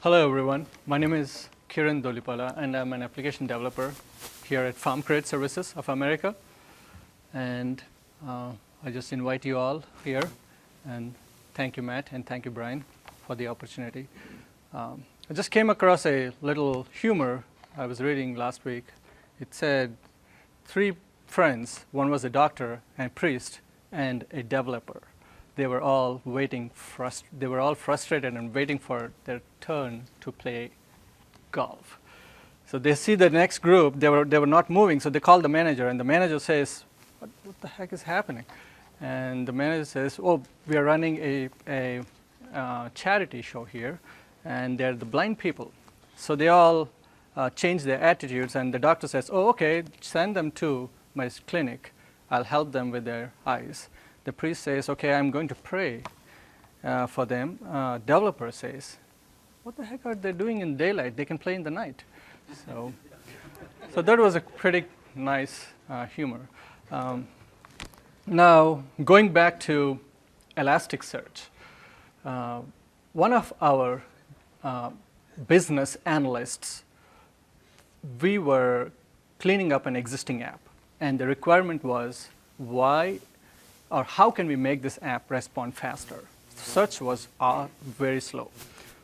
Hello everyone, my name is Kiran Dolipala and I'm an application developer here at Farm Credit Services of America. And I just invite you all here, and thank you Matt and thank you Brian for the opportunity. I just came across a little humor I was reading last week. It said 3 friends, one was a doctor, a priest, and a developer. They were all frustrated and waiting for their turn to play golf. So they see the next group, they were not moving, so they call the manager, and the manager says, what the heck is happening? And the manager says, oh, we are running a charity show here, and they're the blind people. So they all change their attitudes, and the doctor says, oh, okay, send them to my clinic. I'll help them with their eyes. The priest says, okay, I'm going to pray for them. Developer says, what the heck are they doing in daylight? They can play in the night. So that was a pretty nice humor. Now, going back to Elasticsearch, one of our business analysts, we were cleaning up an existing app, and the requirement was how can we make this app respond faster? Search was very slow.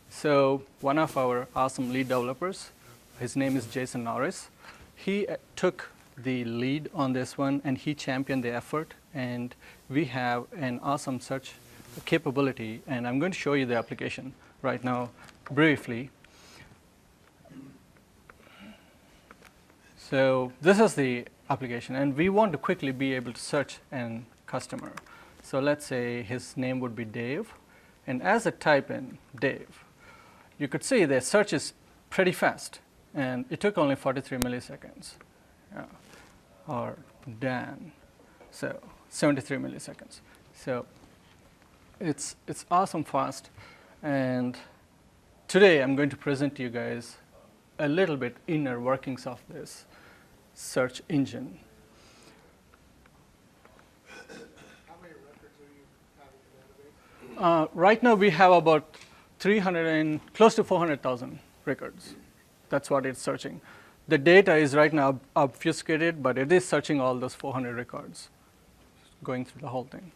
So one of our awesome lead developers, his name is Jason Norris, he took the lead on this one and he championed the effort, and we have an awesome search capability, and I'm going to show you the application right now briefly. So this is the application, and we want to quickly be able to search an customer. So let's say his name would be Dave, and as I type in Dave, you could see the search is pretty fast, and it took only 43 milliseconds. Or Dan, so 73 milliseconds. So it's awesome fast, and today I'm going to present to you guys a little bit inner workings of this search engine. Right now we have about 300 and close to 400,000 records. That's what it's searching. The data is right now obfuscated, but it is searching all those 400 records, going through the whole thing.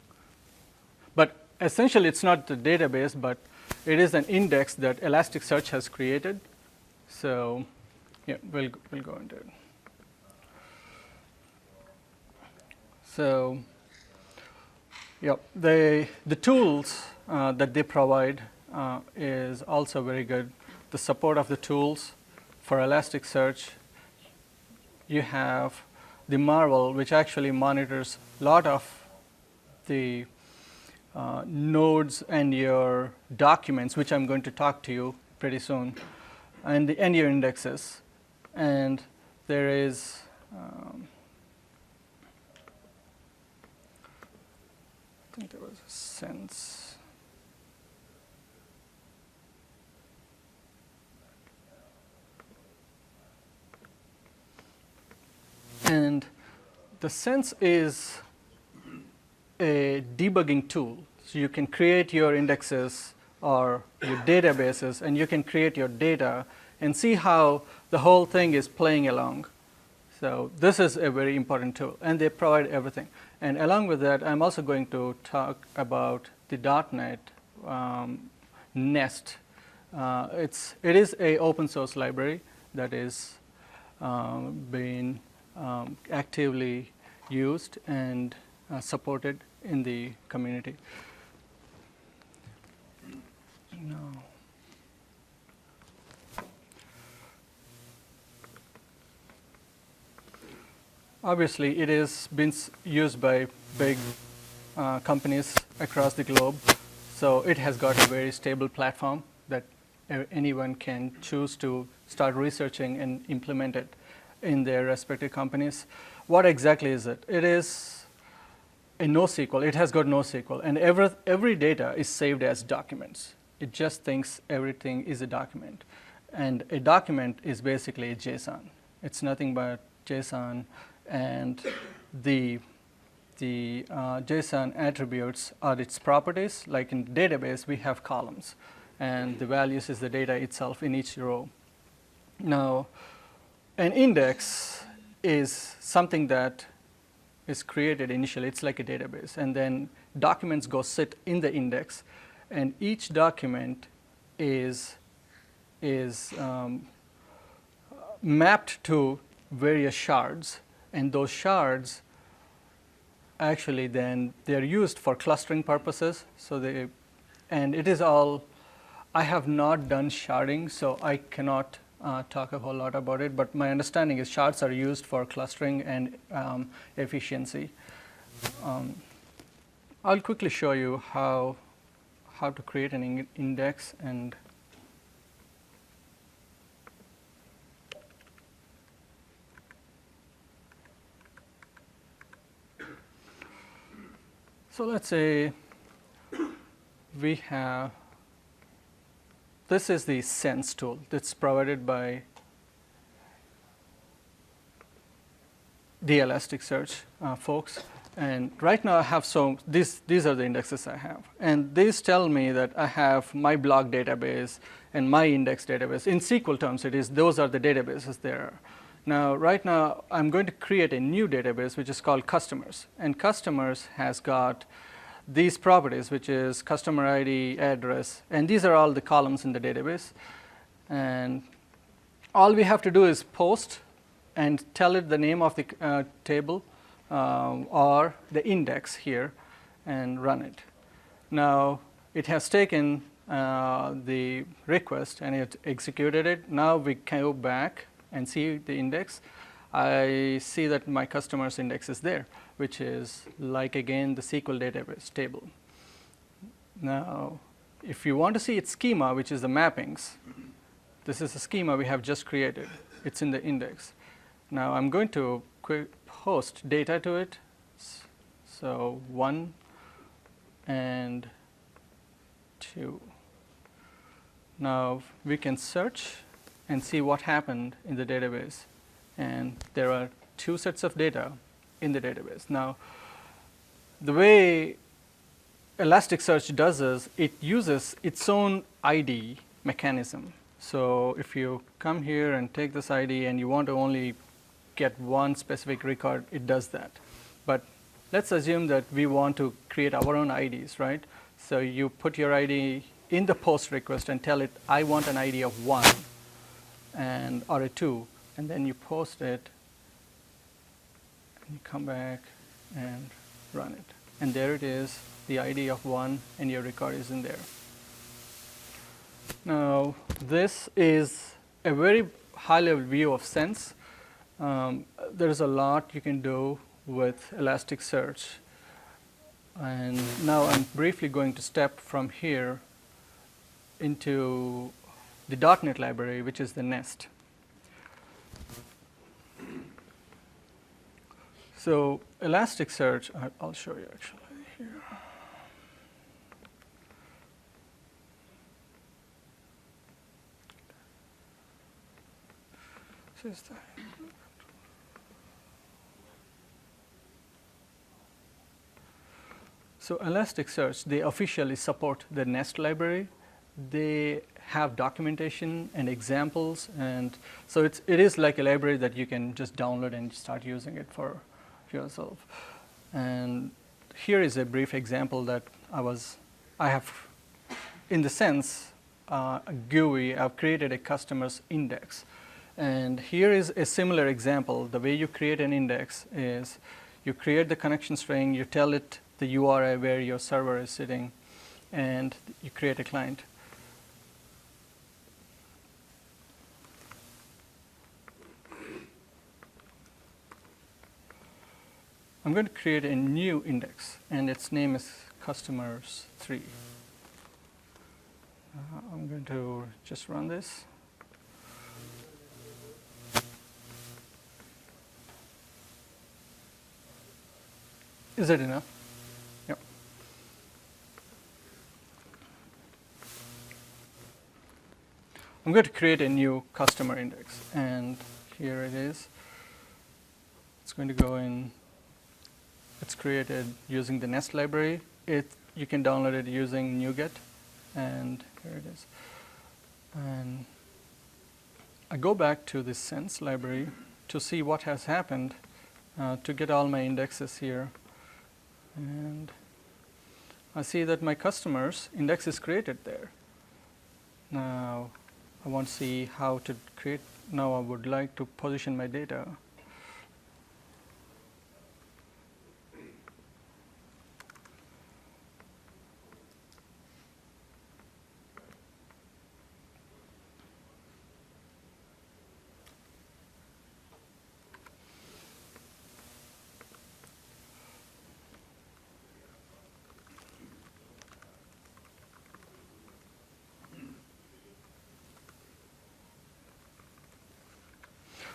But essentially it's not the database, but it is an index that Elasticsearch has created. So yeah, we'll go into it. So yeah, the tools that they provide is also very good. The support of the tools for Elasticsearch, you have the Marvel, which actually monitors a lot of the nodes and your documents, which I'm going to talk to you pretty soon, and your indexes. And there is I think there was a sense. And the sense is a debugging tool. So you can create your indexes or your databases, and you can create your data and see how the whole thing is playing along. So this is a very important tool, and they provide everything. And along with that, I'm also going to talk about the .NET Nest. It is an open source library that is being actively used and supported in the community. No. Obviously, it has been used by big companies across the globe, so it has got a very stable platform that anyone can choose to start researching and implement it in their respective companies. What exactly is it? It is a NoSQL. It has got NoSQL, and every data is saved as documents. It just thinks everything is a document, and a document is basically a JSON. It's nothing but JSON, and the JSON attributes are its properties. Like in database, we have columns, and the values is the data itself in each row. Now, an index is something that is created initially. It's like a database, and then documents go sit in the index, and each document is mapped to various shards, and those shards actually then they're used for clustering purposes. So and it is all, I have not done sharding, so I cannot talk a whole lot about it, but my understanding is shards are used for clustering and efficiency. I'll quickly show you how to create an index. And so let's say we have, this is the sense tool that's provided by the Elasticsearch folks. And right now I have, so these are the indexes I have. And these tell me that I have my blog database and my index database. In SQL terms, those are the databases there. Now, right now, I'm going to create a new database, which is called customers. And customers has got these properties, which is customer ID, address, and these are all the columns in the database. And all we have to do is post and tell it the name of the table or the index here and run it. Now, it has taken the request and it executed it. Now we can go back and see the index. I see that my customer's index is there, which is like, again, the SQL database table. Now, if you want to see its schema, which is the mappings, this is a schema we have just created. It's in the index. Now, I'm going to post data to it. So 1 and 2. Now, we can search and see what happened in the database. And there are 2 sets of data in the database. Now, the way Elasticsearch does is it uses its own ID mechanism. So if you come here and take this ID and you want to only get one specific record, it does that. But let's assume that we want to create our own IDs, right? So you put your ID in the post request and tell it, I want an ID of 1 or a 2. And then you post it, and you come back and run it. And there it is, the ID of 1, and your record is in there. Now, this is a very high-level view of sense. There's a lot you can do with Elasticsearch. And now I'm briefly going to step from here into the .NET library, which is the Nest. So Elasticsearch, I'll show you actually here. So Elasticsearch, they officially support the Nest library. They have documentation and examples, and so it is like a library that you can just download and start using it for yourself. And here is a brief example that I have, in the sense, a GUI. I've created a customer's index. And here is a similar example. The way you create an index is you create the connection string, you tell it the URI where your server is sitting, and you create a client. I'm going to create a new index, and its name is customers3. I'm going to just run this. Is it enough? Yep. I'm going to create a new customer index, and here it is. It's going to go in. It's created using the Nest library. You can download it using NuGet. and here it is. And I go back to this sense library to see what has happened to get all my indexes here. And I see that my customer's index is created there. Now, I want to see how to create. Now, I would like to position my data.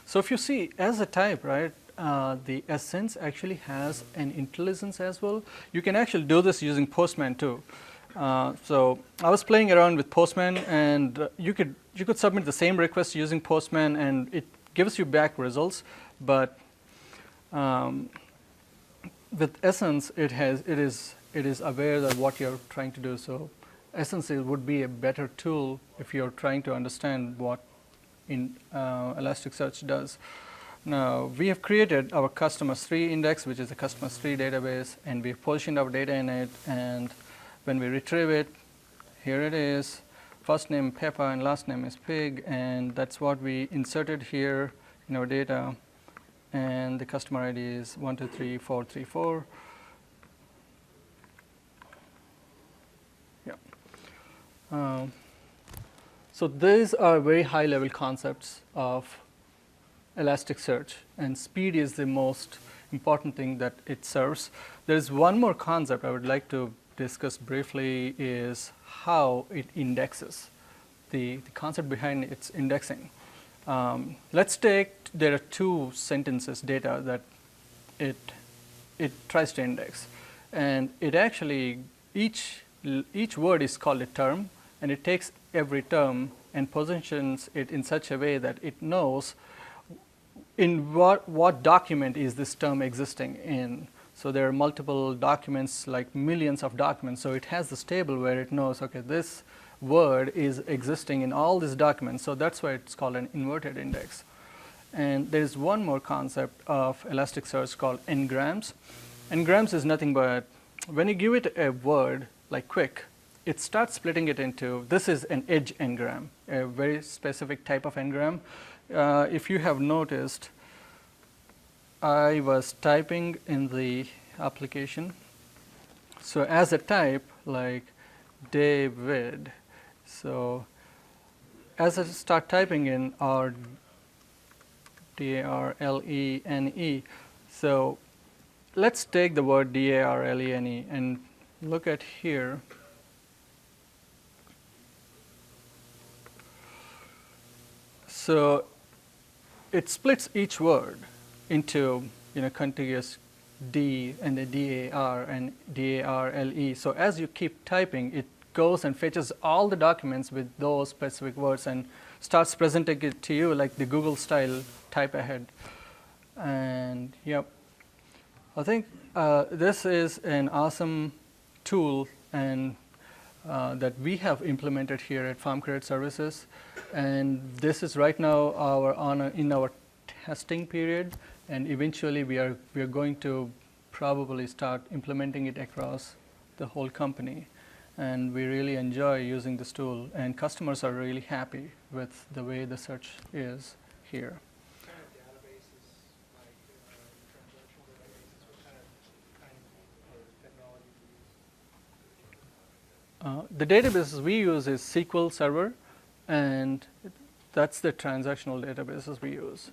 So if you see, as a type, right, the essence actually has an intelligence as well. You can actually do this using Postman too. So I was playing around with Postman, and you could submit the same request using Postman, and it gives you back results. But with Essence, it is aware of what you're trying to do. So Essence would be a better tool if you're trying to understand what in Elasticsearch does. Now, we have created our customers 3 index, which is a customers 3 database, and we've positioned our data in it. And when we retrieve it, here it is. First name Peppa and last name is Pig, and that's what we inserted here in our data. And the customer ID is 123434. Yeah. So these are very high-level concepts of Elasticsearch, and speed is the most important thing that it serves. There is one more concept I would like to discuss briefly, is how it indexes, the concept behind its indexing. Let's take, there are 2 sentences data that it tries to index, and it actually, each word is called a term, and it takes every term and positions it in such a way that it knows in what document is this term existing in. So there are multiple documents, like millions of documents. So it has this table where it knows, okay, this word is existing in all these documents. So that's why it's called an inverted index. And there is one more concept of Elasticsearch called n-grams. N-grams is nothing but when you give it a word like quick, it starts splitting it into, this is an edge n-gram, a very specific type of n-gram. If you have noticed, I was typing in the application. So as a type, like David, so as I start typing in, or D-A-R-L-E-N-E, so let's take the word D-A-R-L-E-N-E and look at here. So it splits each word into contiguous D and a D-A-R and D-A-R-L-E. So as you keep typing, it goes and fetches all the documents with those specific words and starts presenting it to you like the Google style type ahead. And yep, I think this is an awesome tool and that we have implemented here at Farm Credit Services, and this is right now in our testing period, and eventually we are going to probably start implementing it across the whole company, and we really enjoy using this tool, and customers are really happy with the way the search is here. What kind of databases, like transactional databases, what kind of technology do you use? The databases we use is SQL Server, and that's the transactional databases we use.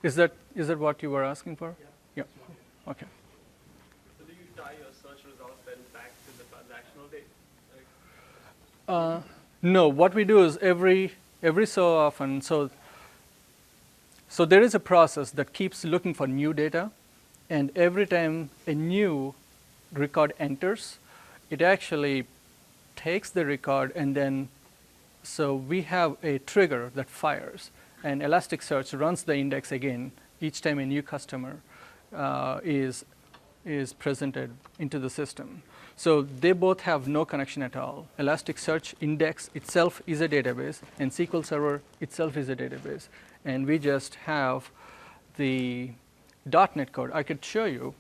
Is that what you were asking for? Yeah. Yeah. Okay. So do you tie your search results then back to the transactional data? No, what we do is every so often, so there is a process that keeps looking for new data, and every time a new record enters, it actually takes the record, and then so we have a trigger that fires, and Elasticsearch runs the index again each time a new customer is presented into the system. So they both have no connection at all. Elasticsearch index itself is a database, and SQL Server itself is a database. And we just have the .NET code. I could show you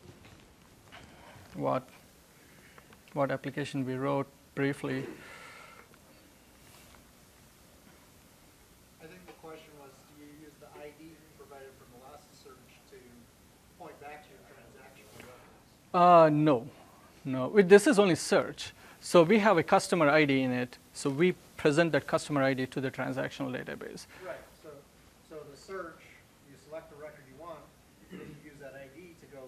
what application we wrote briefly. I think the question was, do you use the ID provided from Elasticsearch to point back to your transactional records? No. This is only search. So we have a customer ID in it. So we present that customer ID to the transactional database. Right. So the search, you select the record you want, then you use that ID to go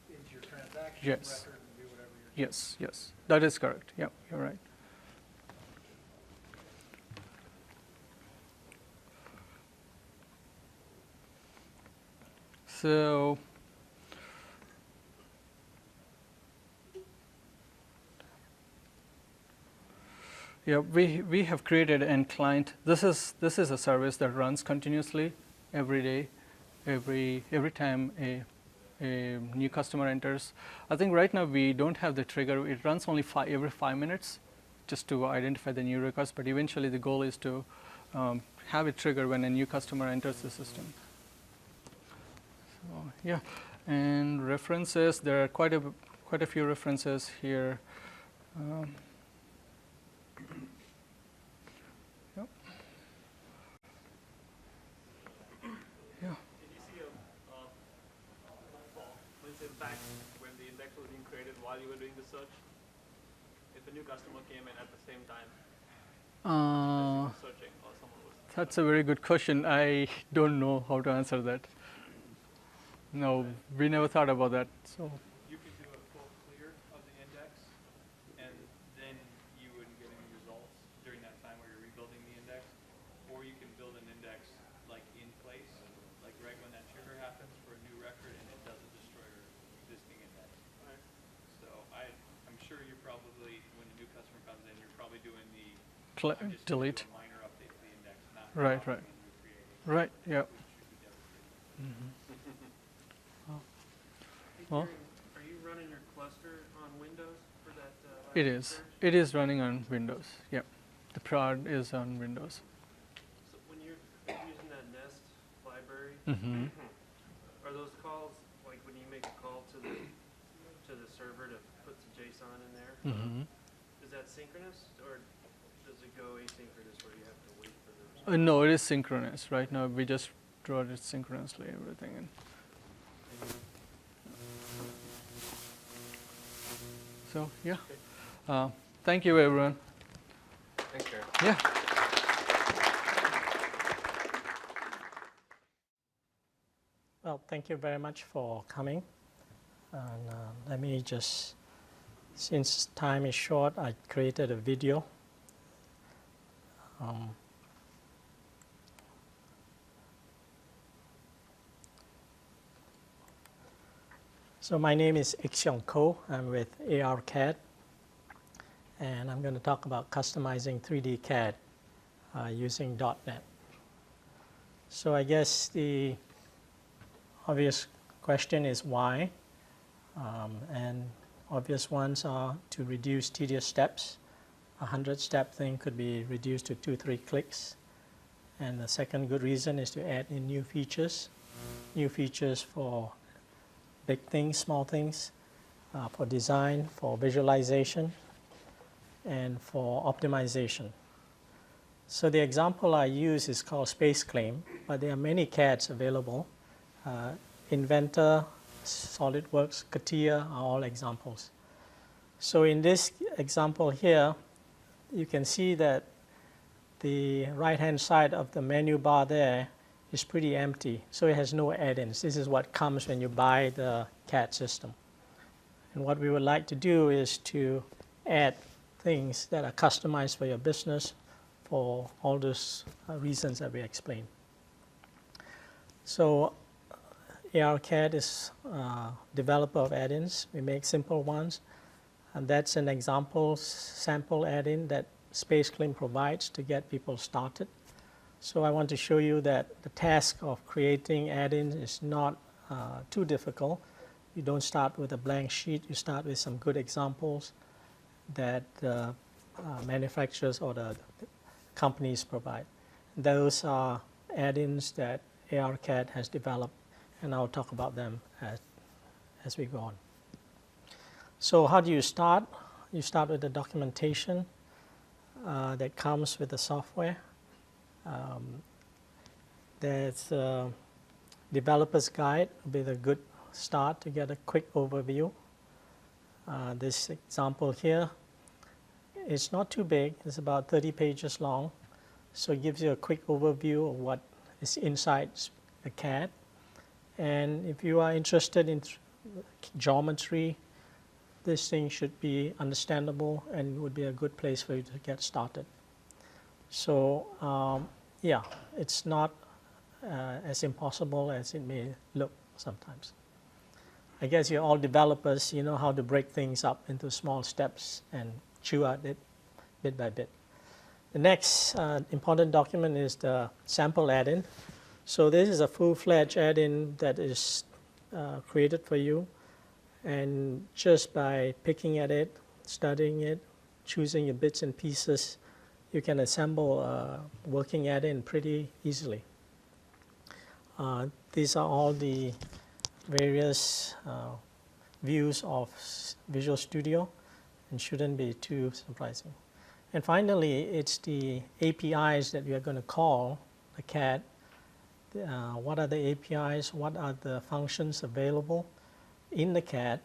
into your transaction Yes. record and do whatever you're doing. Yes. That is correct. Yeah, you're right. So yeah, we have created an end client. This is a service that runs continuously every day, every time a new customer enters. I think right now we don't have the trigger. It runs only every 5 minutes, just to identify the new request. But eventually, the goal is to have it trigger when a new customer enters the system. So yeah, and references. There are quite a few references here. Yep. Yeah. Did you see let's say back when the index was being created while you were doing the search? If a new customer came in at the same time as you were searching, or someone was. That's a very good question. I don't know how to answer that. No, we never thought about that. So You could do a full clear of the index, and then you wouldn't get any results during that time where you're rebuilding the index. Or you can build an index like in place, like right when that trigger happens for a new record, and it doesn't destroy your existing index. Right. So I'm sure you're probably, when a new customer comes in, you're probably doing the I'm just gonna delete. do a minor update to the index, not Right. copying and recreating, Right. Yeah. which would be devastating. Hey, Well- Kieran, are you running your cluster on Windows for that? It is. Elasticsearch? It is running on Windows. Yep. The prod is on Windows. So when you're using that nest library, Mm-hmm. are those calls like when you make a call to the server to put the JSON in there? Mm-hmm. Is that synchronous, or does it go asynchronous where you have to wait for the response? No, it is synchronous. Right now, we just wrote it synchronously, everything. And so, yeah. Thank you, everyone. Thanks, Karen. Yeah. Well, thank you very much for coming. And let me just, since time is short, I created a video. So my name is Ik-Xiong Ko. I'm with ARCAD. And I'm going to talk about customizing 3D CAD using .NET. So I guess the obvious question is why, and obvious ones are to reduce tedious steps. A 100-step thing could be reduced to 2-3 clicks. And the second good reason is to add in new features for big things, small things, for design, for visualization, and for optimization. So the example I use is called Space Claim, but there are many CADs available. Inventor, SolidWorks, CATIA are all examples. So in this example here, you can see that the right-hand side of the menu bar there is pretty empty, so it has no add-ins. This is what comes when you buy the CAD system. And what we would like to do is to add things that are customized for your business for all those reasons that we explained. So ARCAD is a developer of add-ins. We make simple ones. And that's an example sample add-in that Space Claim provides to get people started. So I want to show you that the task of creating add-ins is not too difficult. You don't start with a blank sheet. You start with some good examples. that manufacturers or the companies provide. Those are add-ins that ARCAD has developed, and I'll talk about them as we go on. So how do you start? You start with the documentation that comes with the software. There's a developer's guide would be the good start to get a quick overview. This example here is not too big. It's about 30 pages long. So it gives you a quick overview of what is inside the CAD. And if you are interested in geometry, this thing should be understandable and would be a good place for you to get started. So yeah, it's not as impossible as it may look sometimes. I guess you're all developers, you know how to break things up into small steps and chew at it bit by bit. The next important document is the sample add-in. So this is a full-fledged add-in that is created for you. And just by picking at it, studying it, choosing your bits and pieces, you can assemble a working add-in pretty easily. These are all the various views of Visual Studio and shouldn't be too surprising. And finally, it's the APIs that we are going to call the CAD. What are the APIs? What are the functions available in the CAD?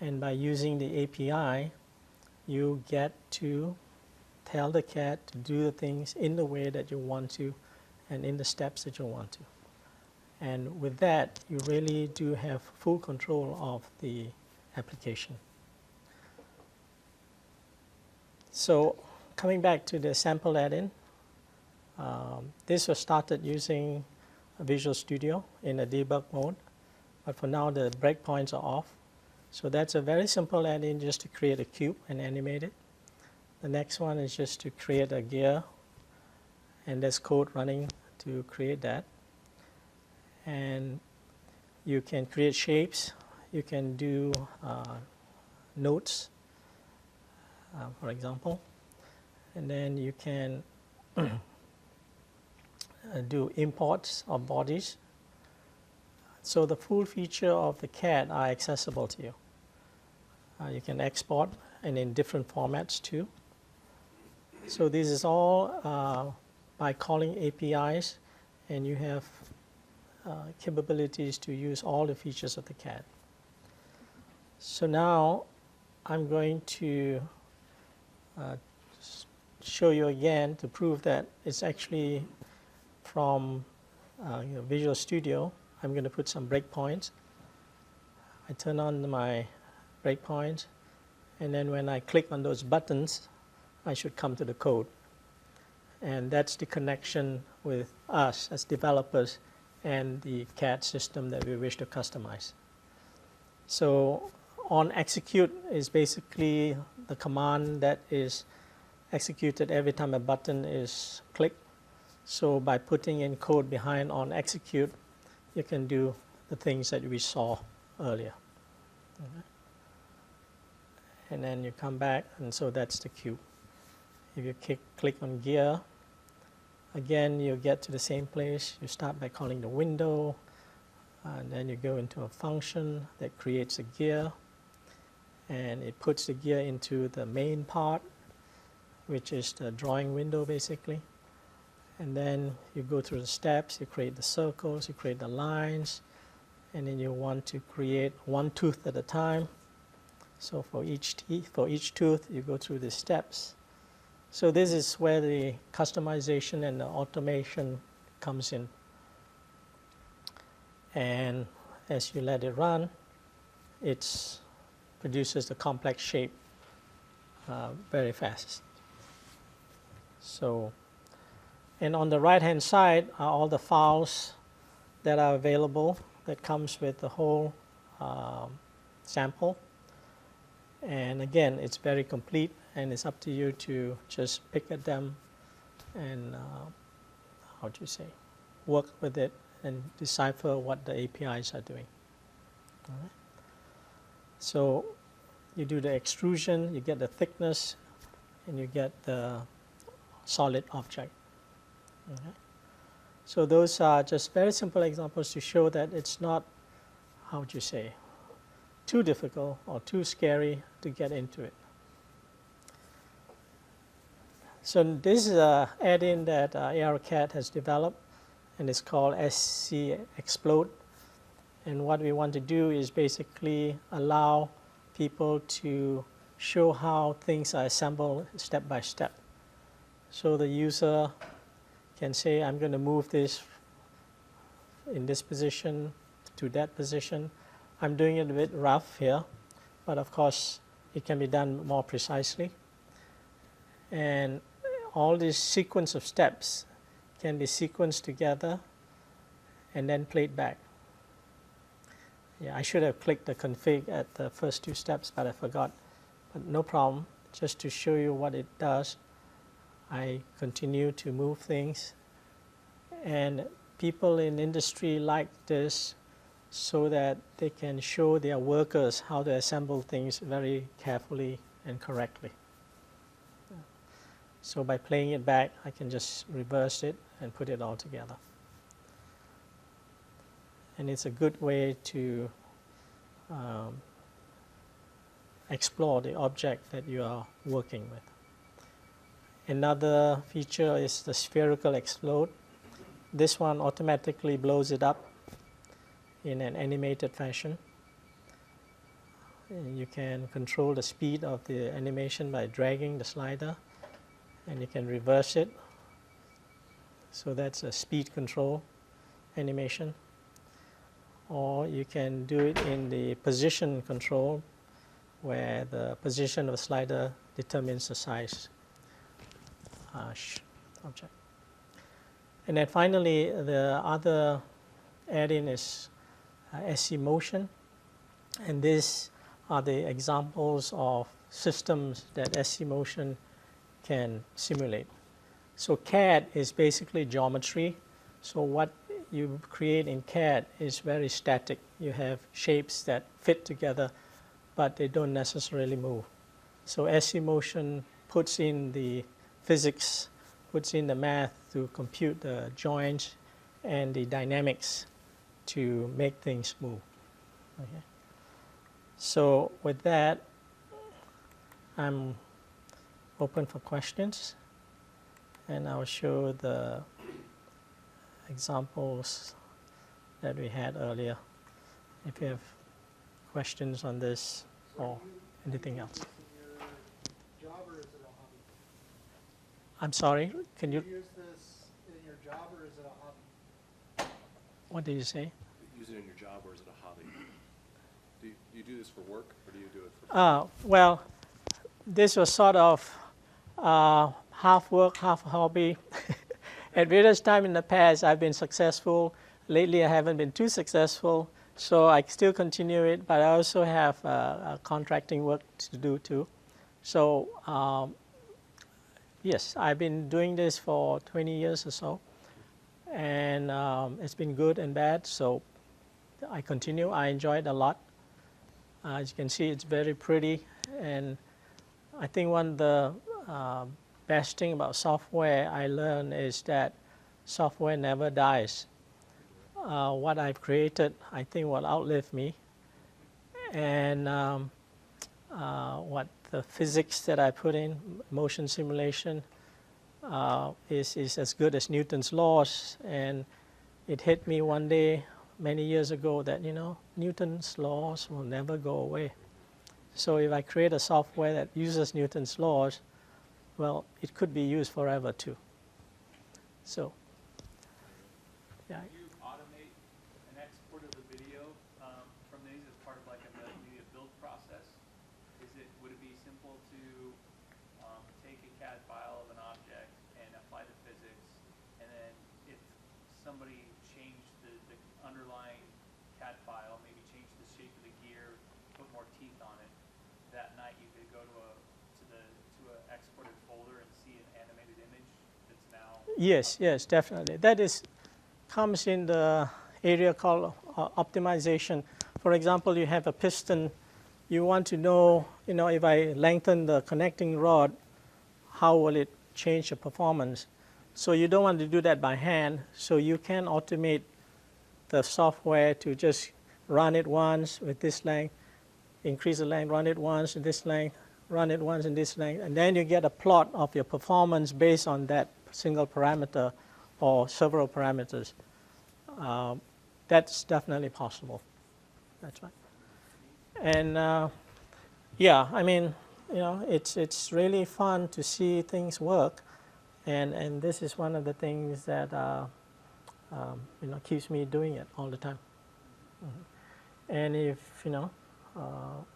And by using the API, you get to tell the CAD to do the things in the way that you want to and in the steps that you want to. And with that, you really do have full control of the application. So coming back to the sample add-in, this was started using Visual Studio in a debug mode, but for now the breakpoints are off. So that's a very simple add-in just to create a cube and animate it. The next one is just to create a gear, and there's code running to create that. And you can create shapes, you can do notes, for example, and then you can do imports of bodies. So the full feature of the CAD are accessible to you. You can export and in different formats too. So this is all by calling APIs, and you have capabilities to use all the features of the CAD. So now I'm going to show you again to prove that it's actually from Visual Studio. I'm going to put some breakpoints. I turn on my breakpoints, and then when I click on those buttons, I should come to the code. And that's the connection with us as developers and the CAD system that we wish to customize. So on execute is basically the command that is executed every time a button is clicked. So by putting in code behind on execute, you can do the things that we saw earlier. Okay. And then you come back, and so that's the cube. If you click on gear, again, you get to the same place. You start by calling the window, and then you go into a function that creates a gear, and it puts the gear into the main part, which is the drawing window basically. And then you go through the steps, you create the circles, you create the lines, and then you want to create one tooth at a time. So for each tooth, you go through the steps. So this is where the customization and the automation comes in. And as you let it run, it produces the complex shape very fast. So, and on the right-hand side are all the files that are available that comes with the whole sample. And again, it's very complete, and it's up to you to just pick at them and, work with it and decipher what the APIs are doing. All right. So you do the extrusion, you get the thickness, and you get the solid object. Okay. So those are just very simple examples to show that it's not, how would you say, too difficult or too scary to get into it. So this is an add-in that ARCAD has developed, and it's called Spherical Explode. And what we want to do is basically allow people to show how things are assembled step by step. So the user can say, I'm going to move this in this position to that position. I'm doing it a bit rough here, but of course it can be done more precisely. And all this sequence of steps can be sequenced together and then played back. Yeah, I should have clicked the config at the first 2 steps, but I forgot. But no problem, just to show you what it does. I continue to move things, and people in industry like this so that they can show their workers how to assemble things very carefully and correctly. So by playing it back, I can just reverse it and put it all together. And it's a good way to explore the object that you are working with. Another feature is the Spherical Explode. This one automatically blows it up in an animated fashion. And you can control the speed of the animation by dragging the slider, and you can reverse it. So that's a speed control animation. Or you can do it in the position control, where the position of the slider determines the size object. And then finally, the other add-in is SC Motion. And these are the examples of systems that SC Motion can simulate. So CAD is basically geometry. So what you create in CAD is very static. You have shapes that fit together, but they don't necessarily move. So SC Motion puts in the physics, puts in the math to compute the joints and the dynamics to make things move. Okay. So with that, I'm open for questions, and I'll show the examples that we had earlier. If you have questions on this or anything else. Your job, or is it a hobby? I'm sorry, can Do you, you use this in your job, or is it a hobby? what did you say? Use it in your job, or is it a hobby? Do you do this for work, or do you do it for Well, this was sort of half work, half hobby. At various times in the past, I've been successful. Lately, I haven't been too successful, so I still continue it, but I also have contracting work to do too. So, yes, I've been doing this for 20 years or so, and it's been good and bad, so I continue. I enjoy it a lot. As you can see, it's very pretty, and I think one of the best thing about software I learned is that software never dies. What I've created, I think, will outlive me, and what the physics that I put in, motion simulation, is as good as Newton's laws. And it hit me one day many years ago that, Newton's laws will never go away. So if I create a software that uses Newton's laws, well, it could be used forever too. So, yeah. Do you automate an export of the video from these as part of like a multimedia build process? Would it be simple to take a CAD file of an object and apply the physics, and then if somebody changed the underlying CAD file, maybe changed the shape of the gear, put more teeth on it, that night you could go to an exported folder and see an animated image that's now? Yes, definitely. That comes in the area called optimization. For example, you have a piston. you want to know, if I lengthen the connecting rod, how will it change the performance? So you don't want to do that by hand, so you can automate the software to just run it once with this length, increase the length, run it once in this length, run it once in this length, and then you get a plot of your performance based on that single parameter or several parameters. That's definitely possible. That's right. And yeah, I mean, it's really fun to see things work, and this is one of the things that keeps me doing it all the time. And if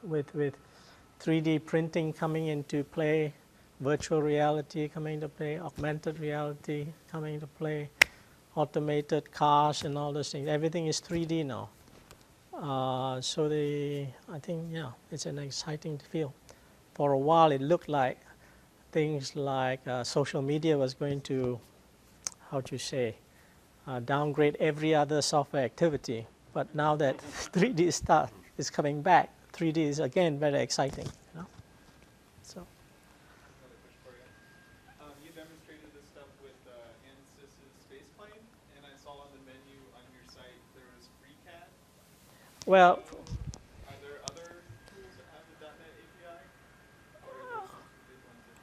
with 3D printing coming into play, virtual reality coming into play, augmented reality coming into play, automated cars and all those things, everything is 3D now. So I think, it's an exciting field. For a while, it looked like things like social media was going to, downgrade every other software activity. But now that 3D stuff is coming back, 3D is again very exciting. So. Another question for you. You demonstrated this stuff with Ansys's spaceplane, and I saw on the menu on your site there was FreeCAD. Well, Are there other tools that have the .NET API? Or are those just big ones that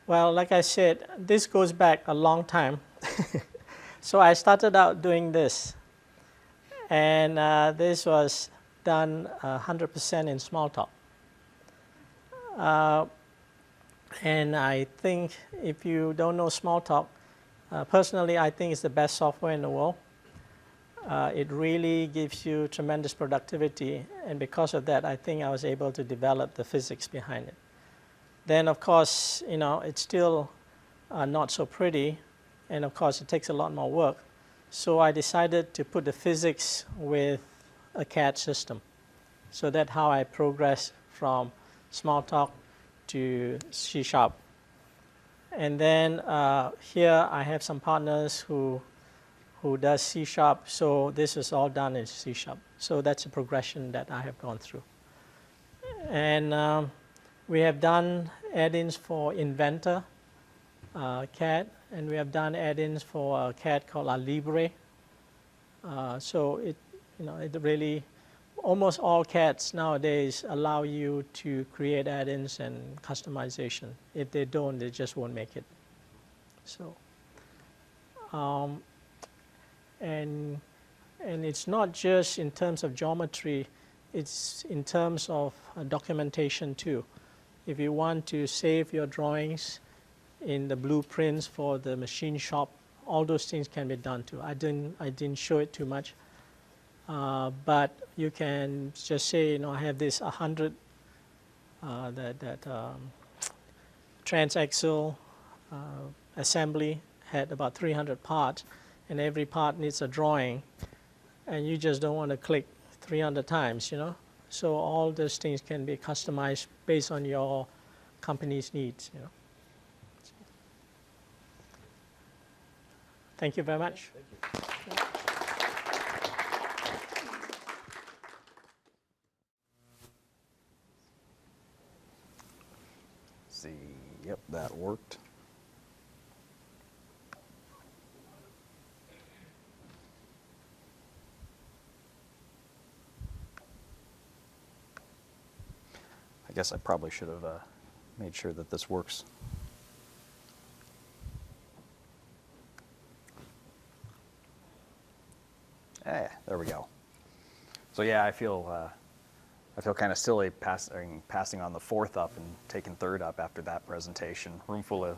well, like I said, this goes back a long time. So I started out doing this, and this was done 100% in Smalltalk. And I think if you don't know Smalltalk, personally, I think it's the best software in the world. It really gives you tremendous productivity, and because of that, I think I was able to develop the physics behind it. Then, of course, it's still not so pretty, and of course, it takes a lot more work. So I decided to put the physics with a CAD system. So that's how I progressed from Smalltalk to C#. And then here I have some partners who does C#, so this is all done in C#. So that's a progression that I have gone through. And we have done add-ins for Inventor CAD, and we have done add-ins for a CAD called Libre. So it really, almost all CADs nowadays allow you to create add-ins and customization. If they don't, they just won't make it. So, and it's not just in terms of geometry, it's in terms of documentation too. If you want to save your drawings in the blueprints for the machine shop, all those things can be done too. I didn't show it too much, but you can just say, I have this 100 transaxle assembly had about 300 parts, and every part needs a drawing, and you just don't want to click 300 times, So all those things can be customized based on your company's needs, Thank you very much. Thank you. See, yep, that worked. I guess I probably should have made sure that this works. There we go. So yeah, I feel kind of silly passing on the fourth up and taking third up after that presentation. Room full of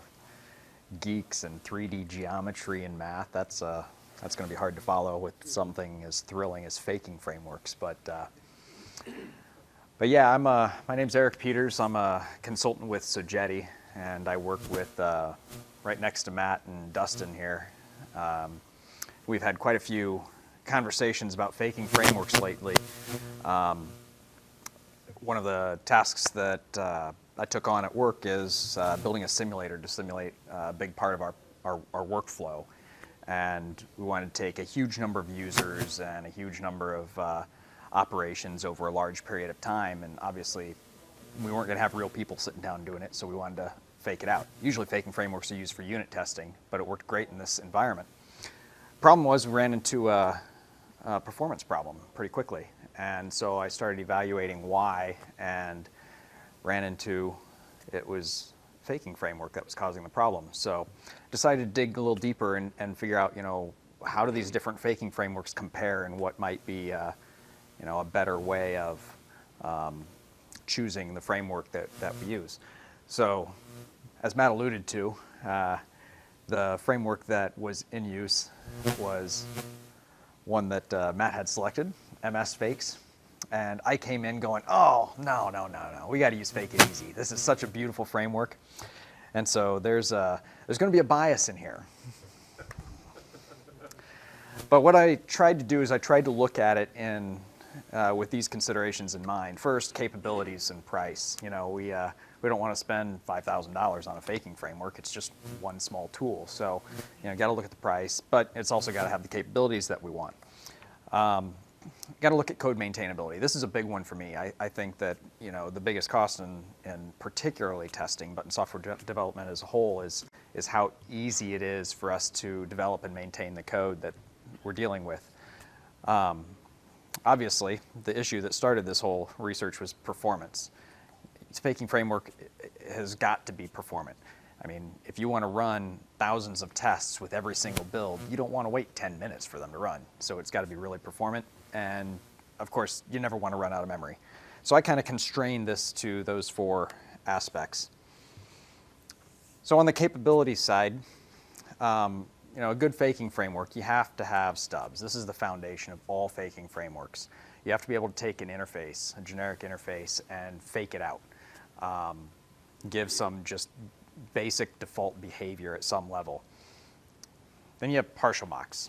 geeks and 3D geometry and math. That's going to be hard to follow with something as thrilling as faking frameworks. But yeah, my name's Eric Peters. I'm a consultant with Sogeti, and I work with right next to Matt and Dustin here. We've had quite a few conversations about faking frameworks lately. One of the tasks that I took on at work is building a simulator to simulate a big part of our workflow. And we wanted to take a huge number of users and a huge number of operations over a large period of time, and obviously we weren't going to have real people sitting down doing it, so we wanted to fake it out. Usually faking frameworks are used for unit testing, but it worked great in this environment. Problem was we ran into a performance problem pretty quickly, and so I started evaluating why and ran into it was faking framework that was causing the problem. So decided to dig a little deeper and figure out, how do these different faking frameworks compare and what might be a better way of choosing the framework that we use. So as Matt alluded to, the framework that was in use was one that Matt had selected, MS Fakes. And I came in going, oh, no, we got to use Fake It Easy. This is such a beautiful framework. And so there's going to be a bias in here. But what I tried to do is I tried to look at it with these considerations in mind. First, capabilities and price. We don't want to spend $5,000 on a faking framework. It's just one small tool. So, got to look at the price, but it's also got to have the capabilities that we want. Got to look at code maintainability. This is a big one for me. I think that the biggest cost in particularly testing, but in software development as a whole, is how easy it is for us to develop and maintain the code that we're dealing with. Obviously, the issue that started this whole research was performance. Faking framework has got to be performant. I mean, if you want to run thousands of tests with every single build, you don't want to wait 10 minutes for them to run. So it's got to be really performant. And of course, you never want to run out of memory. So I kind of constrained this to those 4 aspects. So on the capability side, a good faking framework, you have to have stubs. This is the foundation of all faking frameworks. You have to be able to take an interface, a generic interface, and fake it out. Give some just basic default behavior at some level. Then you have partial mocks,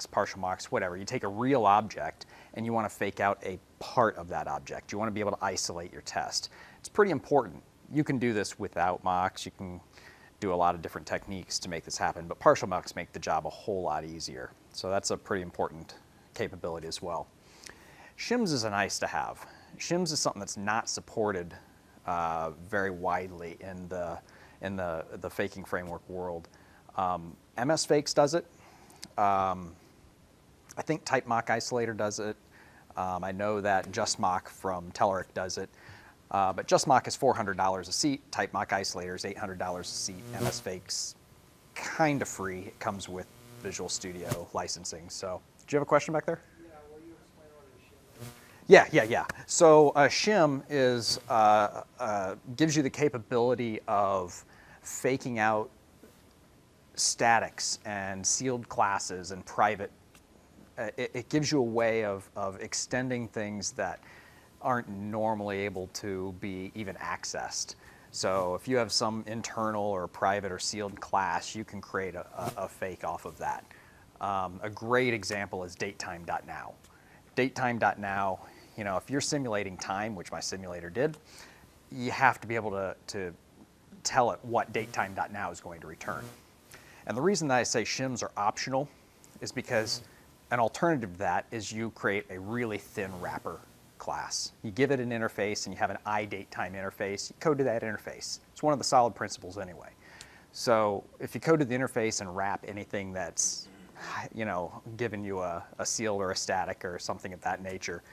partial mocks, whatever. You take a real object and you want to fake out a part of that object. You want to be able to isolate your test. It's pretty important. You can do this without mocks. You can do a lot of different techniques to make this happen, but partial mocks make the job a whole lot easier. So that's a pretty important capability as well. Shims is a nice to have. Shims is something that's not supported very widely in the faking framework world. MS Fakes does it. I think Type Mock Isolator does it. I know that JustMock from Telerik does it. But JustMock is $400 a seat. Type Mock Isolator is $800 a seat. MS Fakes, kind of free. It comes with Visual Studio licensing. So, do you have a question back there? Yeah, will you explain what a shim is? Yeah. So a shim is gives you the capability of faking out statics and sealed classes and private. It gives you a way of extending things that aren't normally able to be even accessed. So if you have some internal or private or sealed class, you can create a fake off of that. A great example is datetime.now. Datetime.now, if you're simulating time, which my simulator did, you have to be able to tell it what datetime.now is going to return. And the reason that I say shims are optional is because an alternative to that is you create a really thin wrapper class. You give it an interface and you have an iDateTime interface. You code to that interface. It's one of the solid principles anyway. So if you code to the interface and wrap anything that's giving you a sealed or a static or something of that nature,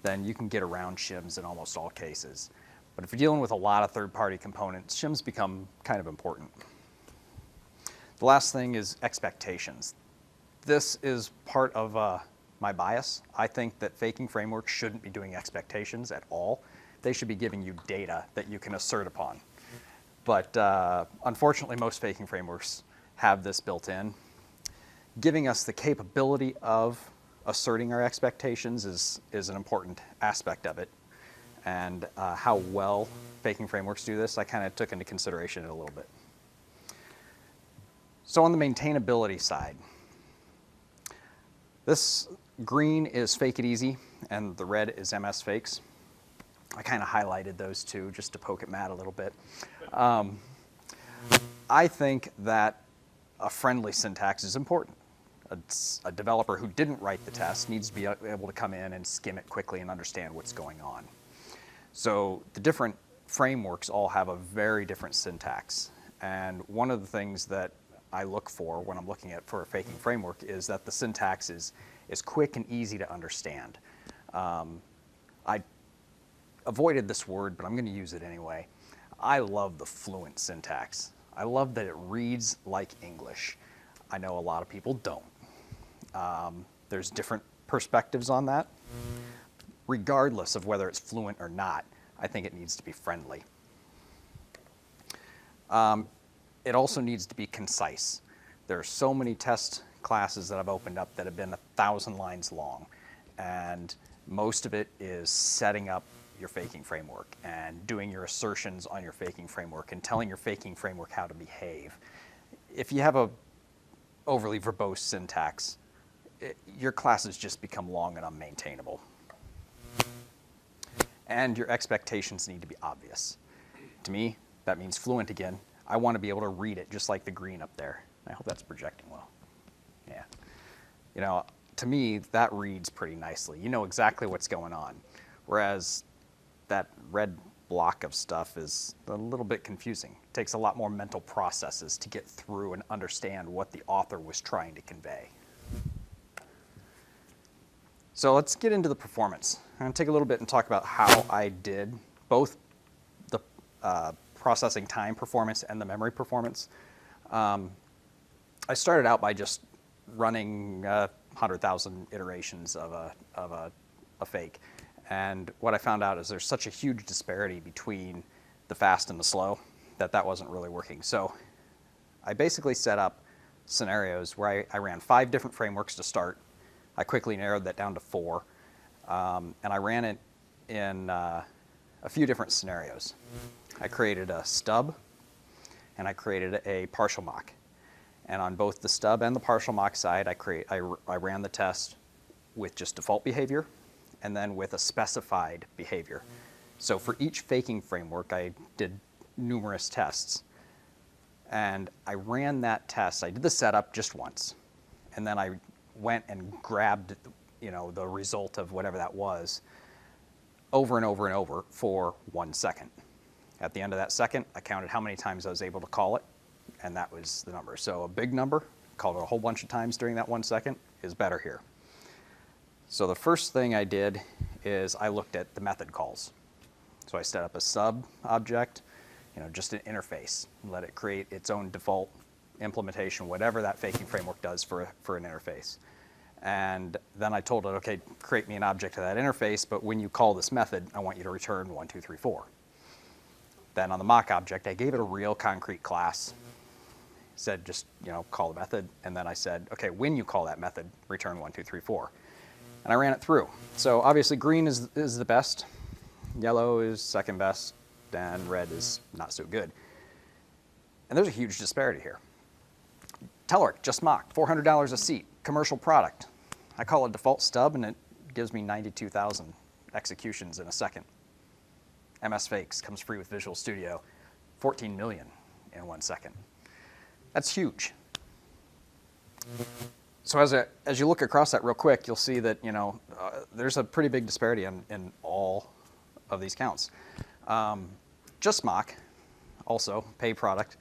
then you can get around shims in almost all cases. But if you're dealing with a lot of third-party components, shims become kind of important. The last thing is expectations. This is part of my bias. I think that faking frameworks shouldn't be doing expectations at all. They should be giving you data that you can assert upon. But unfortunately, most faking frameworks have this built in. Giving us the capability of asserting our expectations is an important aspect of it. And how well faking frameworks do this, I kind of took into consideration a little bit. So on the maintainability side, this green is Fake It Easy, and the red is MS Fakes. I kind of highlighted those two just to poke at Matt a little bit. I think that a friendly syntax is important. a developer who didn't write the test needs to be able to come in and skim it quickly and understand what's going on. So the different frameworks all have a very different syntax. And one of the things that I look for when I'm looking for a faking framework is that the syntax is quick and easy to understand. I avoided this word, but I'm going to use it anyway. I love the fluent syntax. I love that it reads like English. I know a lot of people don't. There's different perspectives on that. Regardless of whether it's fluent or not, I think it needs to be friendly. It also needs to be concise. There are so many test classes that I've opened up that have been 1,000 lines long, and most of it is setting up your faking framework and doing your assertions on your faking framework and telling your faking framework how to behave. If you have a overly verbose syntax, your classes just become long and unmaintainable. And your expectations need to be obvious. To me, that means fluent again. I want to be able to read it just like the green up there. I hope that's projecting well. Yeah. You know, to me, that reads pretty nicely. You know exactly what's going on. Whereas that red block of stuff is a little bit confusing. It takes a lot more mental processes to get through and understand what the author was trying to convey. So let's get into the performance. I'm going to take a little bit and talk about how I did both the processing time performance and the memory performance. I started out by just running 100,000 iterations of a fake. And what I found out is there's such a huge disparity between the fast and the slow that wasn't really working. So I basically set up scenarios where I ran 5 different frameworks to start. I quickly narrowed that down to 4. And I ran it in a few different scenarios. I created a stub, and I created a partial mock. And on both the stub and the partial mock side, I ran the test with just default behavior and then with a specified behavior. So for each faking framework, I did numerous tests. And I ran that test. I did the setup just once. And then I went and grabbed, the result of whatever that was over and over and over for 1 second. At the end of that second, I counted how many times I was able to call it, and that was the number. So a big number, called it a whole bunch of times during that 1 second, is better here. So the first thing I did is I looked at the method calls. So I set up a sub object, just an interface, let it create its own default implementation, whatever that faking framework does for an interface. And then I told it, okay, create me an object of that interface, but when you call this method, I want you to return 1, 2, 3, 4. Then on the mock object, I gave it a real concrete class. Said just, call the method, and then I said, okay, when you call that method, return 1, 2, 3, 4. And I ran it through. So obviously green is the best, yellow is second best, and red is not so good. And there's a huge disparity here. Telerik, just mocked, $400 a seat, commercial product. I call it default stub, and it gives me 92,000 executions in a second. MS Fakes comes free with Visual Studio, 14 million in 1 second. That's huge. So as you look across that real quick, you'll see that there's a pretty big disparity in all of these counts. Just mock, also pay product.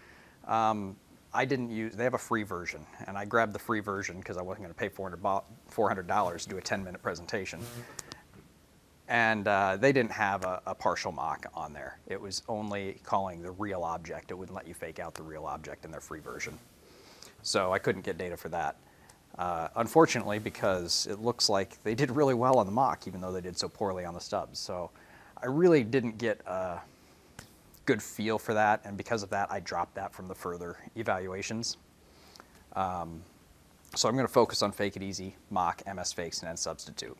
I didn't use. They have a free version, and I grabbed the free version because I wasn't going to pay $400 to do a 10-minute presentation. And they didn't have a partial mock on there. It was only calling the real object. It wouldn't let you fake out the real object in their free version. So I couldn't get data for that. Unfortunately, because it looks like they did really well on the mock, even though they did so poorly on the stubs. So I really didn't get a good feel for that, and because of that, I dropped that from the further evaluations. So I'm going to focus on Fake It Easy, mock, MS Fakes, and then substitute.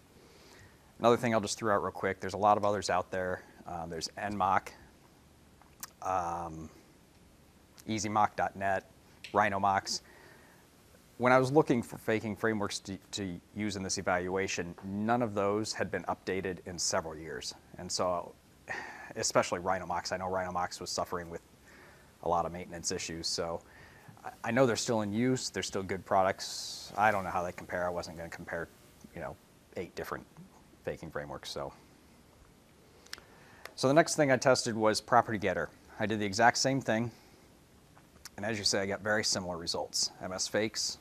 Another thing I'll just throw out real quick, there's a lot of others out there. There's nmock, easymock.net, RhinoMocks. When I was looking for faking frameworks to use in this evaluation, none of those had been updated in several years. And so, especially RhinoMocks, I know RhinoMocks was suffering with a lot of maintenance issues. So I know they're still in use. They're still good products. I don't know how they compare. I wasn't going to compare, 8 different faking frameworks. So the next thing I tested was Property Getter. I did the exact same thing. And as you say, I got very similar results. MS Fakes,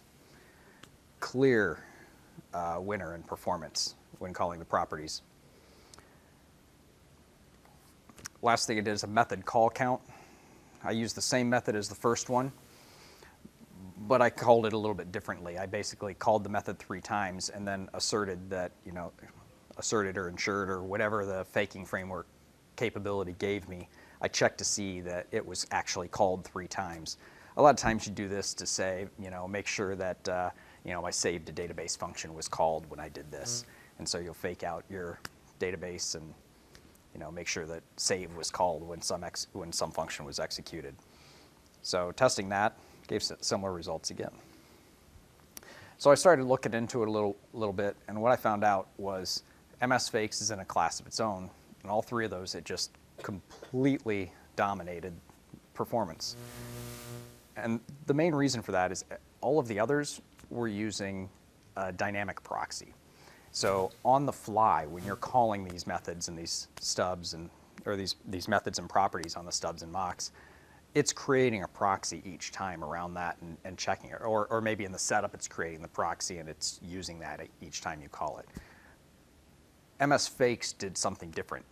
clear winner in performance when calling the properties. Last thing I did is a method call count. I used the same method as the first one, but I called it a little bit differently. I basically called the method 3 times and then asserted that, asserted or ensured or whatever the faking framework capability gave me. I checked to see that it was actually called 3 times. A lot of times you do this to say, make sure that, my save to database function was called when I did this. And so you'll fake out your database and, make sure that save was called when some function was executed. So testing that gave similar results again. So I started looking into it a little bit, and what I found out was MS Fakes is in a class of its own. And all 3 of those, it just completely dominated performance. And the main reason for that is all of the others were using a dynamic proxy. So on the fly, when you're calling these methods and these stubs or these methods and properties on the stubs and mocks, it's creating a proxy each time around that and checking it. Or maybe in the setup, it's creating the proxy and it's using that each time you call it. MS Fakes did something different.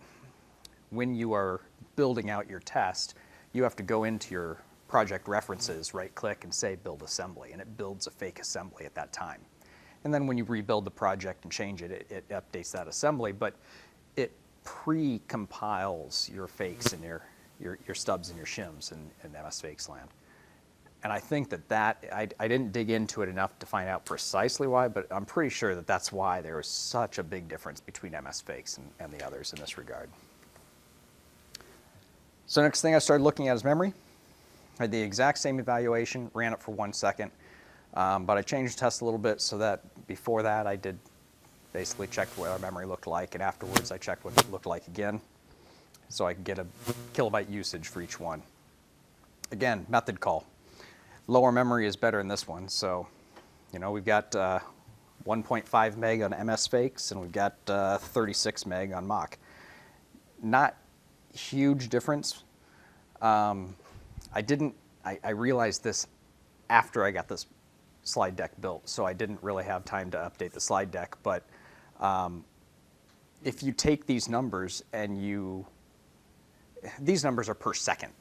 When you are building out your test, you have to go into your project references, right-click, and say Build Assembly, and it builds a fake assembly at that time. And then when you rebuild the project and change it, it updates that assembly, but it pre-compiles your fakes and your stubs and your shims in MS Fakes land. And I think that I didn't dig into it enough to find out precisely why, but I'm pretty sure that that's why there was such a big difference between MS Fakes and the others in this regard. So next thing I started looking at is memory. I had the exact same evaluation, ran it for 1 second, but I changed the test a little bit so that before that I did basically check what our memory looked like, and afterwards I checked what it looked like again, so I could get a kilobyte usage for each one. Again, method call. Lower memory is better in this one, so we've got 1.5 meg on MS Fakes, and we've got 36 meg on mock. Not huge difference. I realized this after I got this slide deck built, so I didn't really have time to update the slide deck, but if you take these numbers and these numbers are per second.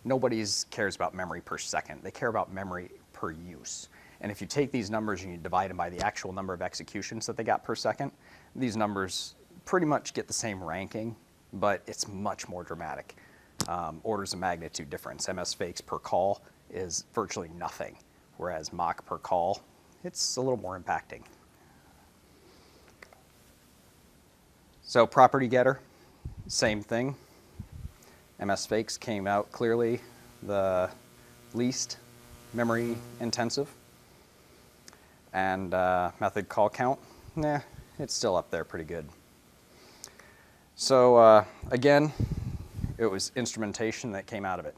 Nobody cares about memory per second. They care about memory per use. And if you take these numbers and you divide them by the actual number of executions that they got per second, these numbers pretty much get the same ranking, but it's much more dramatic. Orders of magnitude difference. MS Fakes per call is virtually nothing, whereas mock per call, it's a little more impacting. So Property Getter, same thing. MS Fakes came out clearly the least memory intensive. And method call count, it's still up there pretty good. So again, it was instrumentation that came out of it.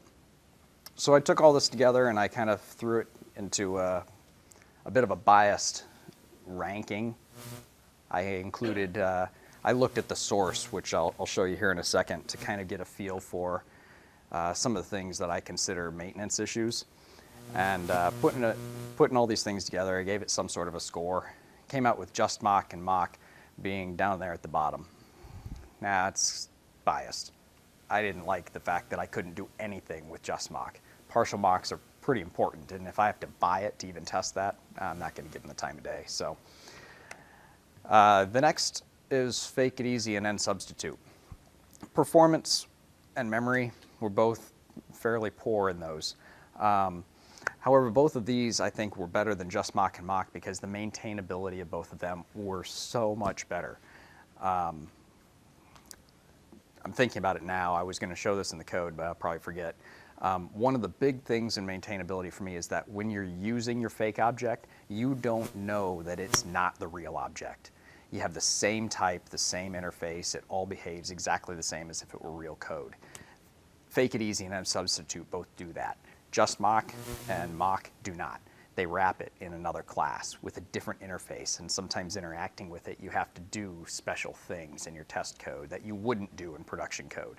So I took all this together and I kind of threw it into a bit of a biased ranking. I included, I looked at the source, which I'll show you here in a second, to kind of get a feel for some of the things that I consider maintenance issues. And putting all these things together, I gave it some sort of a score. Came out with just mock and mock being down there at the bottom. Nah, it's biased. I didn't like the fact that I couldn't do anything with just mock. Partial mocks are pretty important, and if I have to buy it to even test that, I'm not going to give them the time of day. So the next is fake it easy and then substitute. Performance and memory were both fairly poor in those. However, both of these I think were better than just mock and mock because the maintainability of both of them were so much better. I'm thinking about it now. I was going to show this in the code, but I'll probably forget. One of the big things in maintainability for me is that when you're using your fake object, you don't know that it's not the real object. You have the same type, the same interface. It all behaves exactly the same as if it were real code. Fake it easy and then substitute both do that. just mock and mock do not. They wrap it in another class with a different interface, and sometimes interacting with it, you have to do special things in your test code that you wouldn't do in production code.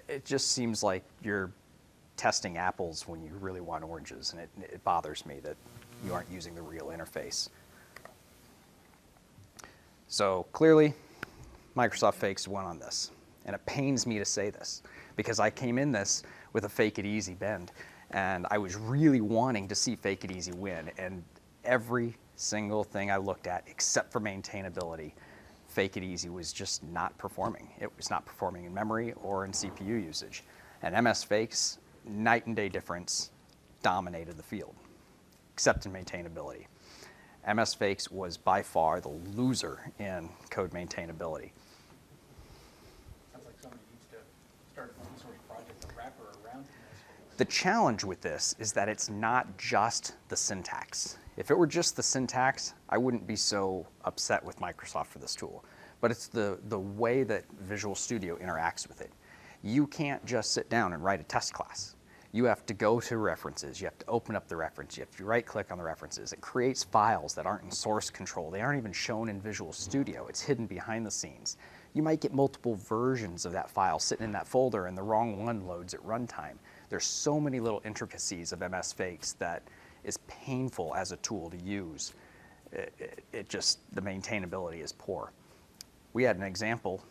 It just seems like you're testing apples when you really want oranges, and it bothers me that you aren't using the real interface. So clearly, Microsoft fakes won on this, and it pains me to say this, because I came in this with a fake it easy bend, and I was really wanting to see fake it easy win, and every single thing I looked at, except for maintainability, fake it easy was just not performing. It was not performing in memory or in CPU usage. And MS fakes, night and day difference, dominated the field, except in maintainability. MS fakes was by far the loser in code maintainability. Sounds like somebody needs to start an open source project, a wrapper around this. The challenge with this is that it's not just the syntax. If it were just the syntax, I wouldn't be so upset with Microsoft for this tool. But it's the way that Visual Studio interacts with it. You can't just sit down and write a test class. You have to go to references. You have to open up the reference. You have to right-click on the references. It creates files that aren't in source control. They aren't even shown in Visual Studio. It's hidden behind the scenes. You might get multiple versions of that file sitting in that folder, and the wrong one loads at runtime. There's so many little intricacies of MS fakes that is painful as a tool to use. The maintainability is poor. We had an example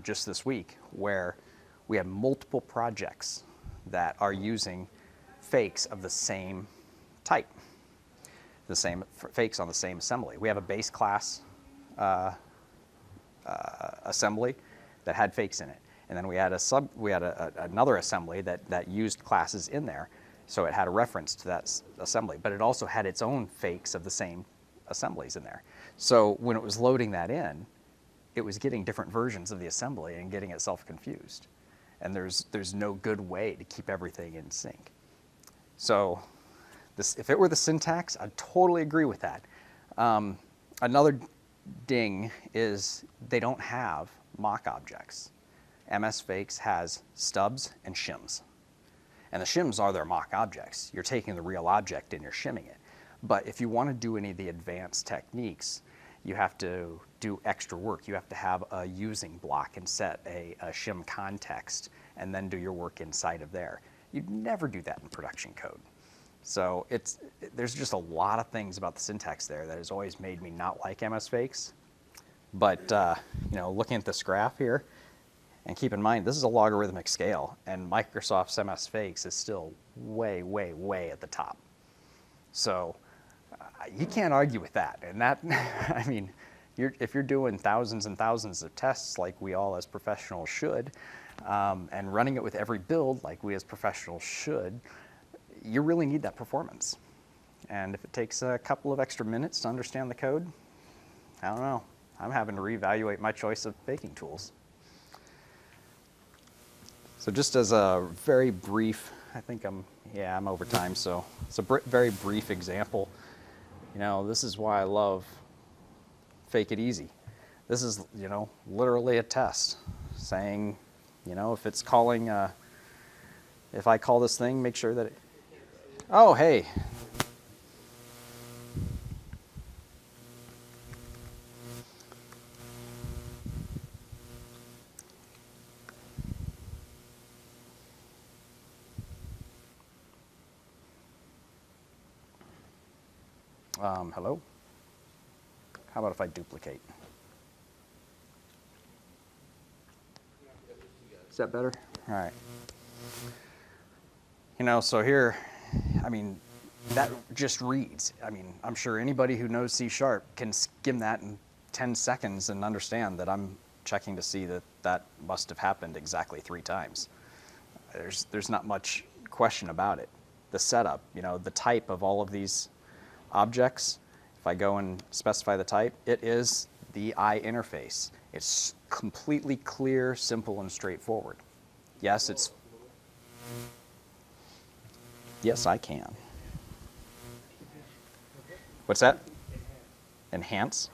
just this week where we have multiple projects that are using fakes of the same type, the same fakes on the same assembly. We have a base class assembly that had fakes in it, and then we had another assembly that used classes in there, so it had a reference to that assembly, but it also had its own fakes of the same assemblies in there. So when it was loading that in, it was getting different versions of the assembly and getting itself confused. And there's no good way to keep everything in sync. So if it were the syntax, I'd totally agree with that. Another ding is they don't have mock objects. MS Fakes has stubs and shims. And the shims are their mock objects. You're taking the real object and you're shimming it. But if you want to do any of the advanced techniques, you have to do extra work. You have to have a using block and set a shim context and then do your work inside of there. You'd never do that in production code. So there's just a lot of things about the syntax there that has always made me not like MS Fakes. But looking at this graph here, and keep in mind, this is a logarithmic scale, and Microsoft's MS Fakes is still way, way, way at the top. So you can't argue with that. And that, I mean, if you're doing thousands and thousands of tests like we all as professionals should, and running it with every build like we as professionals should, you really need that performance. And if it takes a couple of extra minutes to understand the code, I don't know. I'm having to reevaluate my choice of baking tools. So just as a very brief, I think I'm over time, so it's a very brief example. This is why I love Fake It Easy. This is, literally a test saying, if it's calling, if I call this thing, make sure that it, oh, hey. Hello? How about if I duplicate? Is that better? All right. So here, that just reads. I'm sure anybody who knows C# can skim that in 10 seconds and understand that I'm checking to see that must have happened exactly 3 times. There's not much question about it. The setup, the type of all of these objects, if I go and specify the type, it is the I interface. It's completely clear, simple, and straightforward. Yes, yes, I can. What's that? Enhance?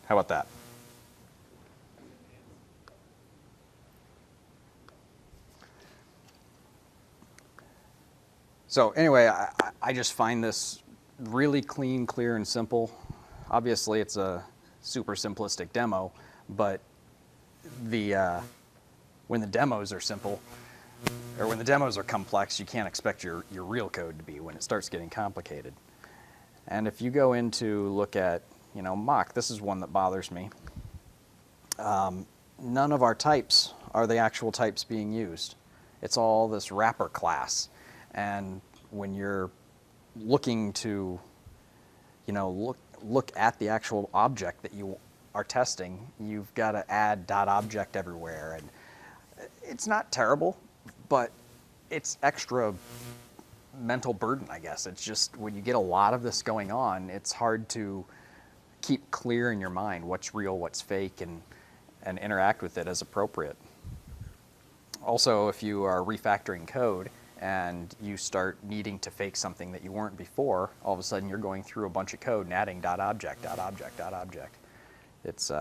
How about that? So anyway, I just find this really clean, clear, and simple. Obviously, it's a super simplistic demo, but when the demos are simple, or when the demos are complex, you can't expect your real code to be when it starts getting complicated. And if you go into look at, mock, this is one that bothers me. None of our types are the actual types being used. It's all this wrapper class. And when you're looking to, look at the actual object that you are testing, you've got to add .object everywhere. And it's not terrible, but it's extra mental burden, I guess. It's just when you get a lot of this going on, it's hard to keep clear in your mind what's real, what's fake, and interact with it as appropriate. Also, if you are refactoring code and you start needing to fake something that you weren't before, all of a sudden you're going through a bunch of code and adding .object. It's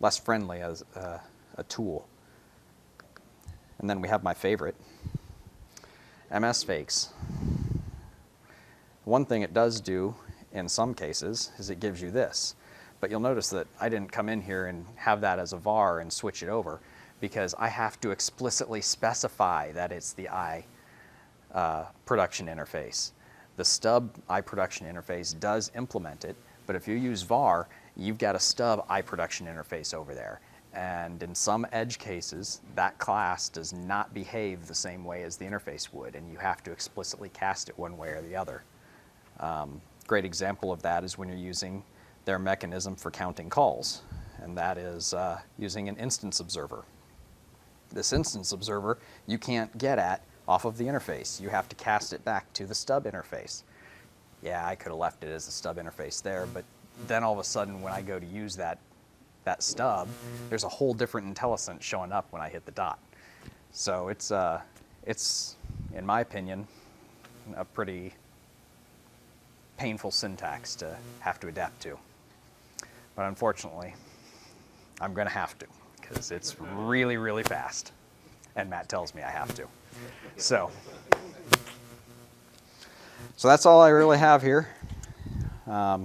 less friendly as a tool. And then we have my favorite, MS fakes. One thing it does do in some cases is it gives you this. But you'll notice that I didn't come in here and have that as a var and switch it over, because I have to explicitly specify that it's the I production interface. The stub I production interface does implement it, but if you use var, you've got a stub I production interface over there. And in some edge cases, that class does not behave the same way as the interface would, and you have to explicitly cast it one way or the other. Great example of that is when you're using their mechanism for counting calls, and that is using an instance observer. This instance observer you can't get at off of the interface. You have to cast it back to the stub interface. Yeah, I could have left it as a stub interface there, but then all of a sudden when I go to use that stub, there's a whole different IntelliSense showing up when I hit the dot. So it's in my opinion, a pretty painful syntax to have to adapt to. But unfortunately, I'm going to have to, because it's really, really fast. And Matt tells me I have to. So that's all I really have here. A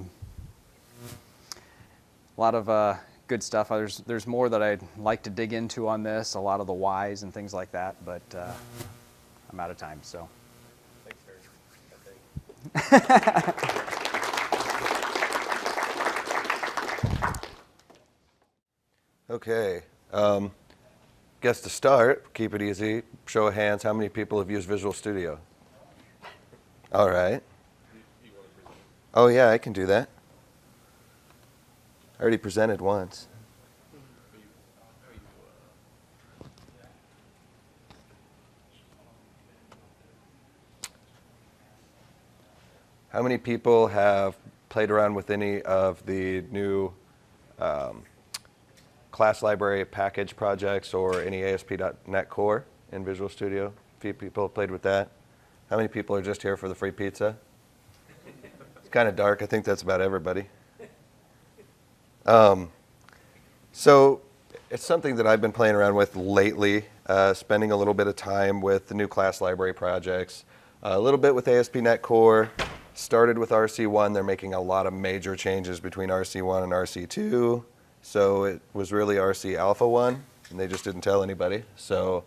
lot of good stuff. There's more that I'd like to dig into on this, a lot of the whys and things like that, but I'm out of time, so. Thanks, Eric. Okay. Guess to start, keep it easy, show of hands, how many people have used Visual Studio? All right. Oh, yeah, I can do that. I already presented once. How many people have played around with any of the new class library package projects or any ASP.NET Core in Visual Studio? A few people have played with that. How many people are just here for the free pizza? It's kind of dark. I think that's about everybody. So it's something that I've been playing around with lately, spending a little bit of time with the new class library projects, a little bit with ASP.NET Core. Started with RC1. They're making a lot of major changes between RC1 and RC2. So it was really RC Alpha 1, and they just didn't tell anybody. So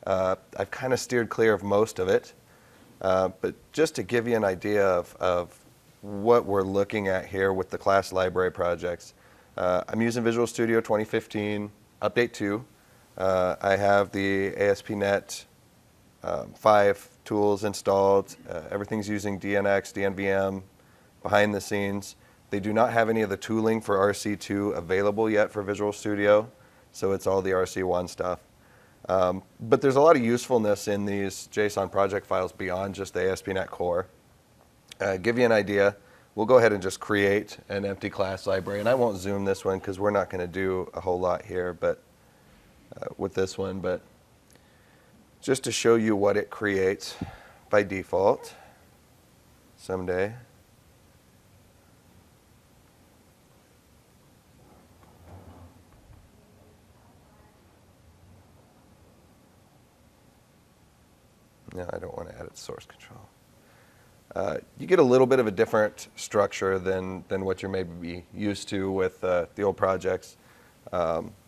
I've kind of steered clear of most of it. But just to give you an idea of what we're looking at here with the class library projects, I'm using Visual Studio 2015, Update 2. I have the ASP.NET 5 tools installed. Everything's using DNX, DNVM behind the scenes. They do not have any of the tooling for RC2 available yet for Visual Studio, so it's all the RC1 stuff. But there's a lot of usefulness in these JSON project files beyond just the ASP.NET Core. Give you an idea, we'll go ahead and just create an empty class library, and I won't zoom this one because we're not going to do a whole lot here, but with this one, but just to show you what it creates by default someday. No, I don't want to add it to source control. You get a little bit of a different structure than what you're maybe used to with the old projects.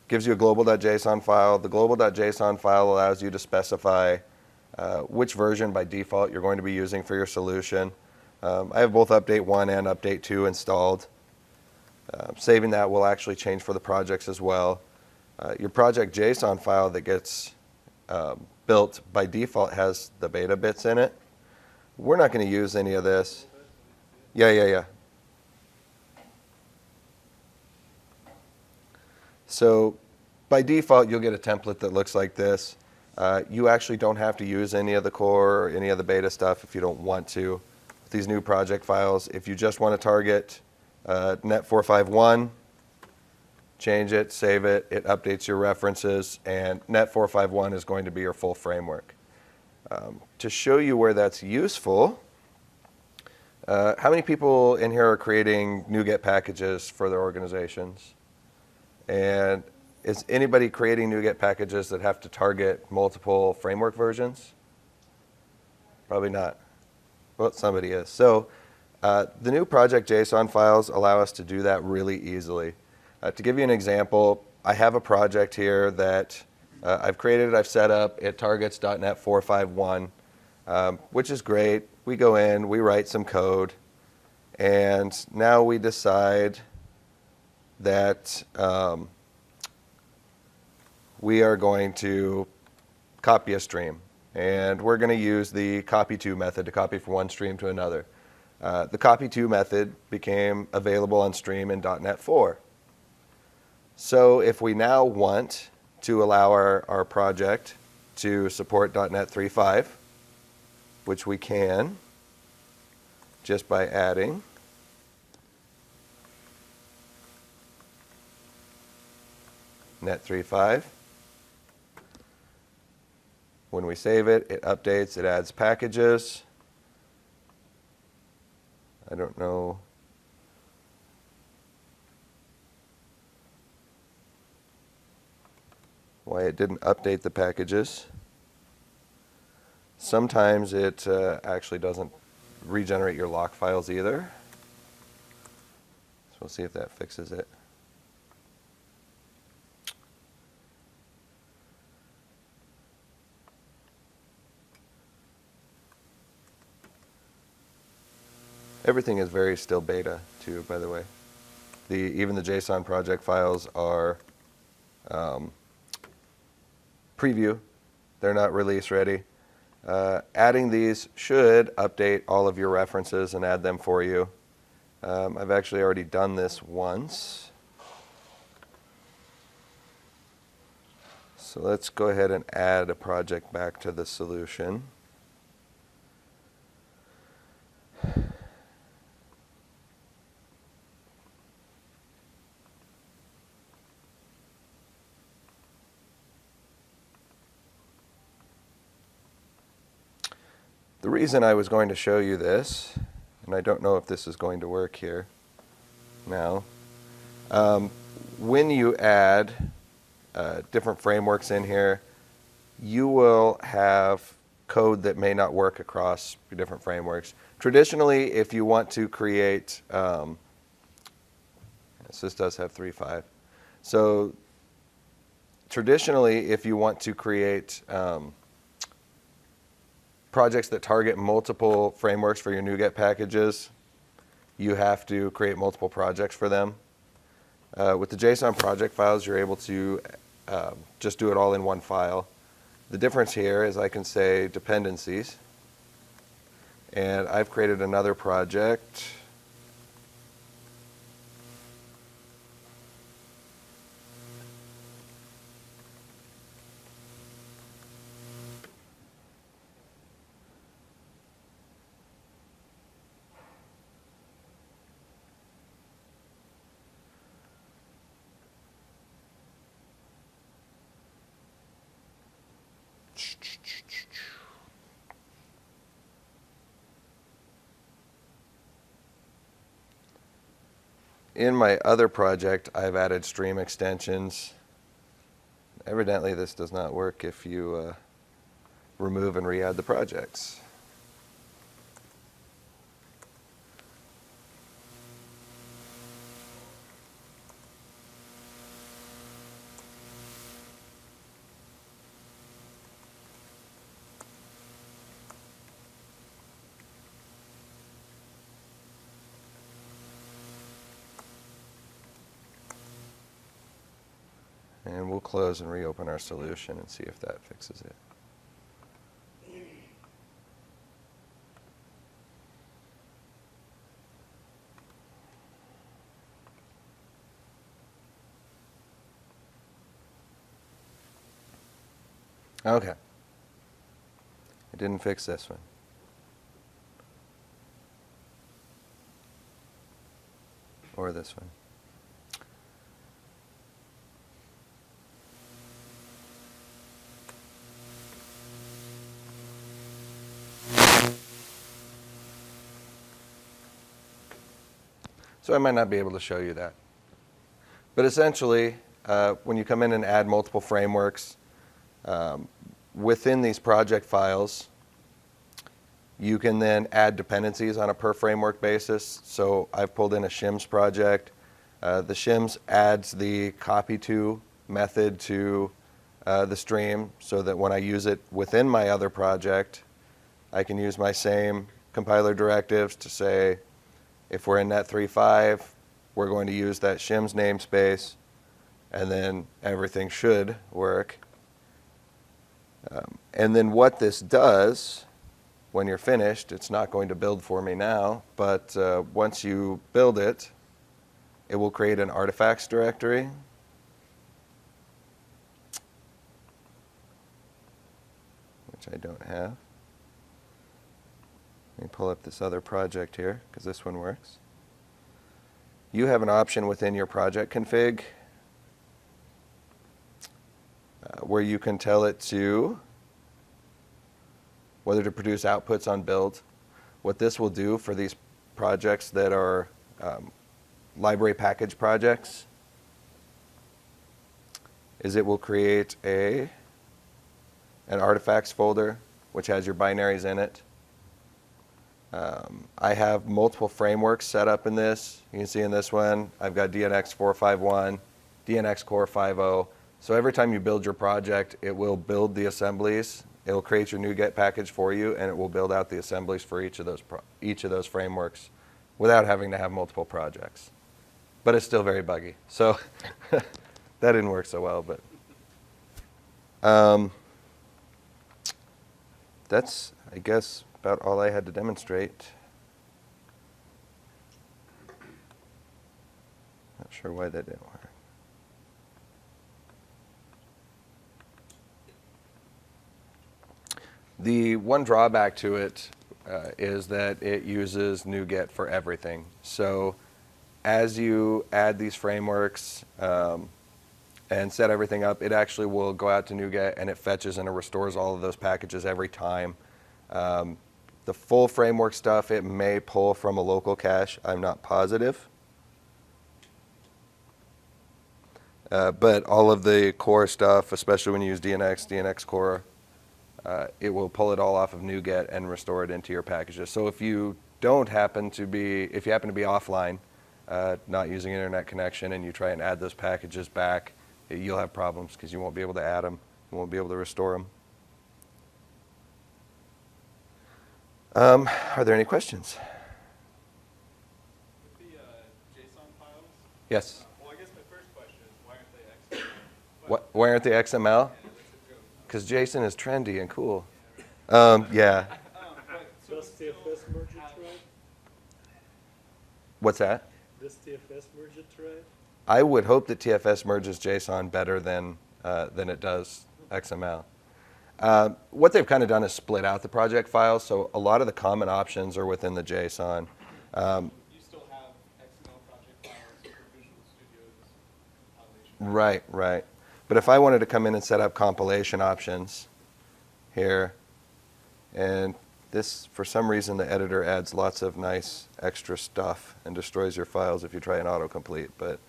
Gives you a global.json file. The global.json file allows you to specify which version by default you're going to be using for your solution. I have both update 1 and update 2 installed. Saving that will actually change for the projects as well. Your project JSON file that gets built by default has the beta bits in it. We're not going to use any of this. Yeah. So by default, you'll get a template that looks like this. You actually don't have to use any of the core or any of the beta stuff if you don't want to. With these new project files, if you just want to target net 451, change it, save it, it updates your references, and net 451 is going to be your full framework. To show you where that's useful, how many people in here are creating NuGet packages for their organizations? And is anybody creating NuGet packages that have to target multiple framework versions? Probably not. Well, somebody is. So the new project JSON files allow us to do that really easily. To give you an example, I have a project here that I've created, I've set up, it targets .NET 451, which is great. We go in, we write some code, and now we decide that we are going to copy a stream. And we're going to use the copy to method to copy from one stream to another. The copy to method became available on stream in .NET 4. So if we now want to allow our project to support .NET 3.5, which we can just by adding .NET 3.5. When we save it, it updates, it adds packages. I don't know. Why it didn't update the packages. Sometimes it actually doesn't regenerate your lock files either. So we'll see if that fixes it. Everything is very still beta too, by the way. Even the JSON project files are preview. They're not release ready. Adding these should update all of your references and add them for you. I've actually already done this once. So let's go ahead and add a project back to the solution. The reason I was going to show you this, and I don't know if this is going to work here now, when you add different frameworks in here, you will have code that may not work across different frameworks. Traditionally, if you want to create, this does have 3.5. So traditionally, if you want to create projects that target multiple frameworks for your NuGet packages, you have to create multiple projects for them. With the JSON project files, you're able to just do it all in one file. The difference here is I can say dependencies, and I've created another project. In my other project, I've added stream extensions. Evidently, this does not work if you remove and re-add the projects. And we'll close and reopen our solution and see if that fixes it. Okay. It didn't fix this one. Or this one. So I might not be able to show you that. But essentially, when you come in and add multiple frameworks, within these project files, you can then add dependencies on a per framework basis. So I've pulled in a Shims project. The Shims adds the copy to method to the stream so that when I use it within my other project, I can use my same compiler directives to say, if we're in net 3.5, we're going to use that Shims namespace, and then everything should work. And then what this does, when you're finished, it's not going to build for me now, but once you build it, it will create an artifacts directory. Which I don't have. Let me pull up this other project here, because this one works. You have an option within your project config where you can tell it to whether to produce outputs on build. What this will do for these projects that are library package projects is it will create an artifacts folder which has your binaries in it. I have multiple frameworks set up in this. You can see in this one, I've got DNX 451, DNX Core 50. So every time you build your project, it will build the assemblies. It will create your NuGet package for you, and it will build out the assemblies for each of those frameworks without having to have multiple projects. But it's still very buggy. So that didn't work so well, but that's, I guess, about all I had to demonstrate. Not sure why that didn't work. The one drawback to it is that it uses NuGet for everything. So as you add these frameworks and set everything up, it actually will go out to NuGet and it fetches and it restores all of those packages every time. The full framework stuff, it may pull from a local cache. I'm not positive. But all of the core stuff, especially when you use DNX Core, it will pull it all off of NuGet and restore it into your packages. So if you happen to be offline, not using internet connection, and you try and add those packages back, you'll have problems because you won't be able to add them. You won't be able to restore them. Are there any questions? With the JSON files? Yes. Well, I guess my first question is, why aren't they XML? Why aren't they XML? Because JSON is trendy and cool. Yeah. Does TFS merge it right? What's that? Does TFS merge it right? I would hope that TFS merges JSON better than it does XML. What they've kind of done is split out the project files, so a lot of the common options are within the JSON. You still have XML project files for Visual Studio's compilation. Right. But if I wanted to come in and set up compilation options here, and this, for some reason, the editor adds lots of nice extra stuff and destroys your files if you try and autocomplete. But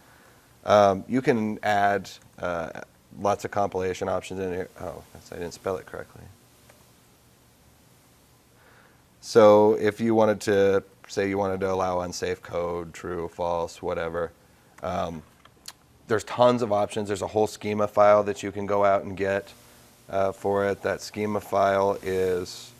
you can add lots of compilation options in here. Oh, I didn't spell it correctly. So if you wanted to, say you wanted to allow unsafe code, true, false, whatever, there's tons of options. There's a whole schema file that you can go out and get for it. That schema file is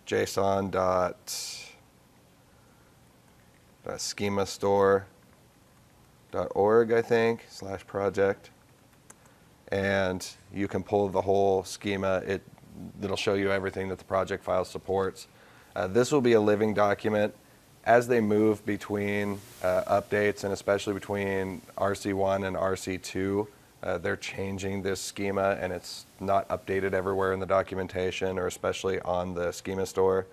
JSON.schemastor.org, I think, /project. And you can pull the whole schema. It'll show you everything that the project file supports. This will be a living document. As they move between updates, and especially between RC1 and RC2, they're changing this schema, and it's not updated everywhere in the documentation, or especially on the schema store.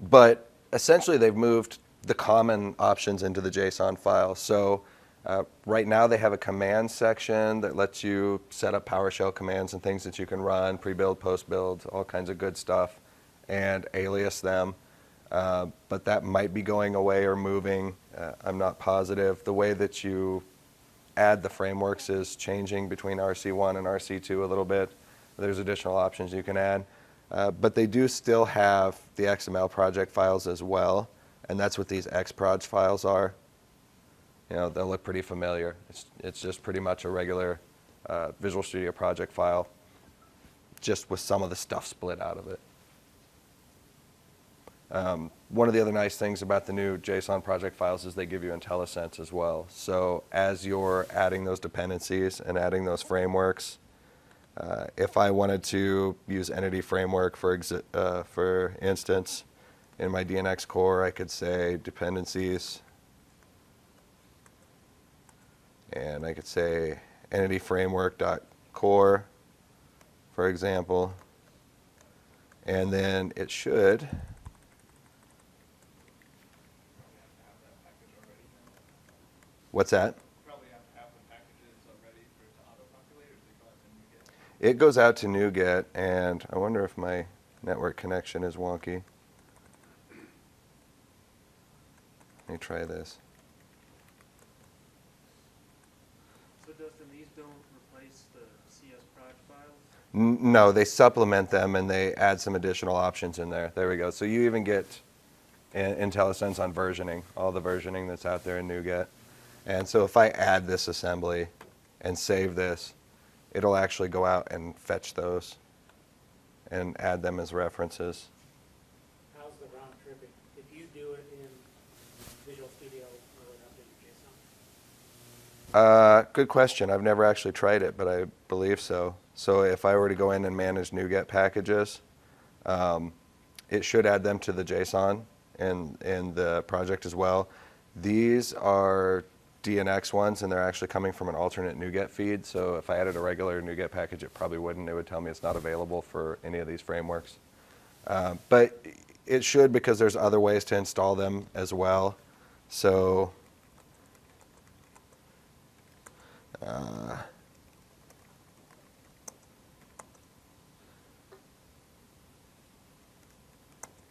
But essentially, they've moved the common options into the JSON file. So right now, they have a command section that lets you set up PowerShell commands and things that you can run, pre-build, post-build, all kinds of good stuff, and alias them. But that might be going away or moving. I'm not positive. The way that you add the frameworks is changing between RC1 and RC2 a little bit. There's additional options you can add. But they do still have the XML project files as well, and that's what these xproj files are. You know, they'll look pretty familiar. It's just pretty much a regular Visual Studio project file, just with some of the stuff split out of it. One of the other nice things about the new JSON project files is they give you IntelliSense as well. So as you're adding those dependencies and adding those frameworks, if I wanted to use Entity Framework, for instance, in my DNX core, I could say dependencies, and I could say entityframework.core, for example, and then it should What's that? Probably have to have the packages already for it to auto-populate, or does it go out to NuGet? It goes out to NuGet, and I wonder if my network connection is wonky. Let me try this. So Dustin, these don't replace the CSproj files? No, they supplement them, and they add some additional options in there. There we go. So you even get IntelliSense on versioning, all the versioning that's out there in NuGet. And so if I add this assembly and save this, it'll actually go out and fetch those and add them as references. How's the round tripping? If you do it in Visual Studio, will it update your JSON? Good question. I've never actually tried it, but I believe so. So if I were to go in and manage NuGet packages, it should add them to the JSON in the project as well. These are DNX ones, and they're actually coming from an alternate NuGet feed. So if I added a regular NuGet package, it probably wouldn't. It would tell me it's not available for any of these frameworks. But it should, because there's other ways to install them as well. So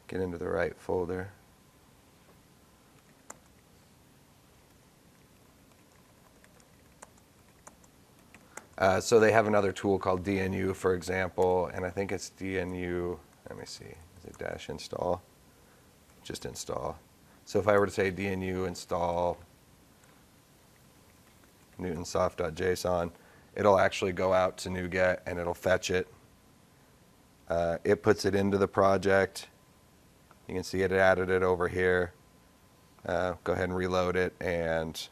get into the right folder. So they have another tool called DNU, for example, and I think it's DNU, let me see, is it dash install? Just install. So if I were to say DNU install newtonsoft.json, it'll actually go out to NuGet and it'll fetch it. It puts it into the project. You can see it added it over here. Go ahead and reload it, and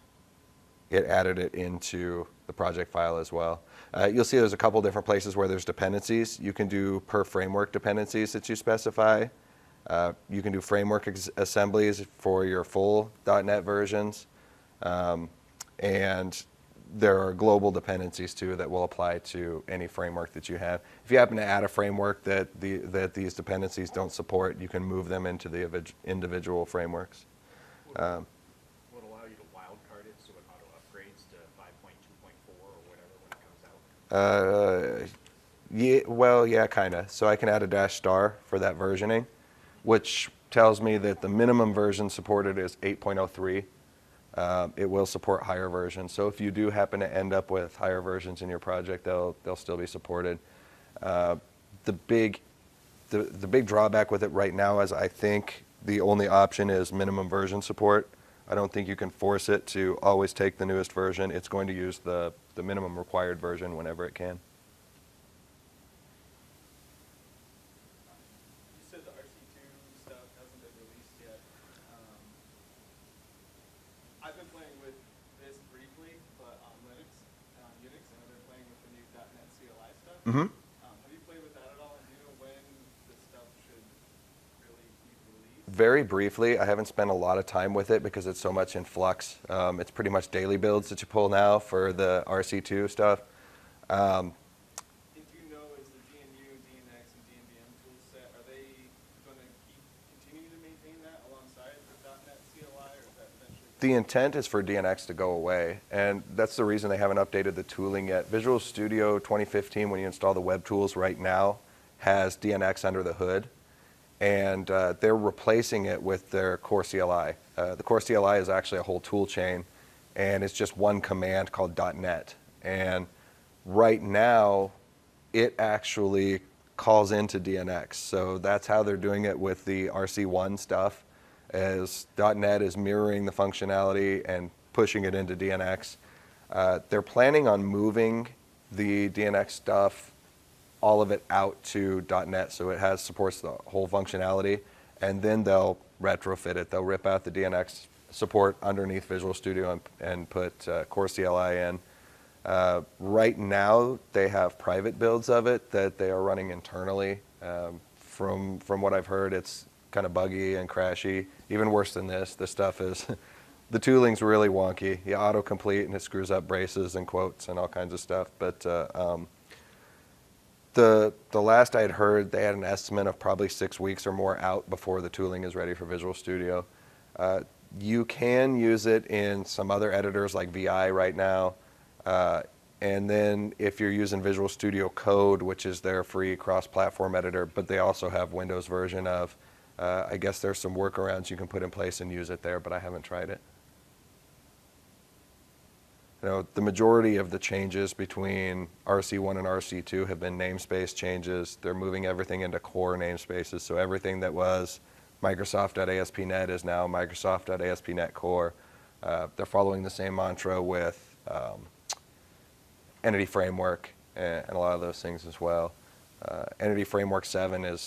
it added it into the project file as well. You'll see there's a couple different places where there's dependencies. You can do per framework dependencies that you specify. You can do framework assemblies for your full .NET versions. And there are global dependencies too that will apply to any framework that you have. If you happen to add a framework that these dependencies don't support, you can move them into the individual frameworks. Would allow you to wildcard it so it auto upgrades to 5.2.4 or whatever when it comes out? Yeah, well, yeah, kind of. So I can add a -- for that versioning, which tells me that the minimum version supported is 8.03. It will support higher versions. So if you do happen to end up with higher versions in your project, they'll still be supported. The big The big drawback with it right now is I think the only option is minimum version support. I don't think you can force it to always take the newest version. It's going to use the minimum required version whenever it can. You said the RC2 stuff hasn't been released yet. I've been playing with this briefly, but on Linux and on Unix, and I've been playing with the new .NET CLI stuff. Mm-hmm. Have you played with that at all? And do you know when this stuff should really be released? Very briefly. I haven't spent a lot of time with it because it's so much in flux. It's pretty much daily builds that you pull now for the RC2 stuff. And do you know, is the GNU, DNX, and DNVM tool set, are they going to continue to maintain that alongside the .NET CLI, or is that eventually? The intent is for DNX to go away, and that's the reason they haven't updated the tooling yet. Visual Studio 2015, when you install the web tools right now, has DNX under the hood, and they're replacing it with their core CLI. The core CLI is actually a whole tool chain, and it's just one command called .NET. And right now, it actually calls into DNX. So that's how they're doing it with the RC1 stuff, as .NET is mirroring the functionality and pushing it into DNX. They're planning on moving the DNX stuff, all of it out to .NET, so it supports the whole functionality, and then they'll retrofit it. They'll rip out the DNX support underneath Visual Studio and put core CLI in. Right now, they have private builds of it that they are running internally. From what I've heard, it's kind of buggy and crashy. Even worse than this, the stuff is, the tooling's really wonky. You autocomplete and it screws up braces and quotes and all kinds of stuff. But the last I had heard, they had an estimate of probably 6 weeks or more out before the tooling is ready for Visual Studio. You can use it in some other editors like VI right now. And then if you're using Visual Studio Code, which is their free cross-platform editor, but they also have Windows version of, I guess there's some workarounds you can put in place and use it there, but I haven't tried it. You know, the majority of the changes between RC1 and RC2 have been namespace changes. They're moving everything into core namespaces, so everything that was Microsoft.ASP.NET is now Microsoft.ASP.NET Core. They're following the same mantra with Entity Framework and a lot of those things as well. Entity Framework 7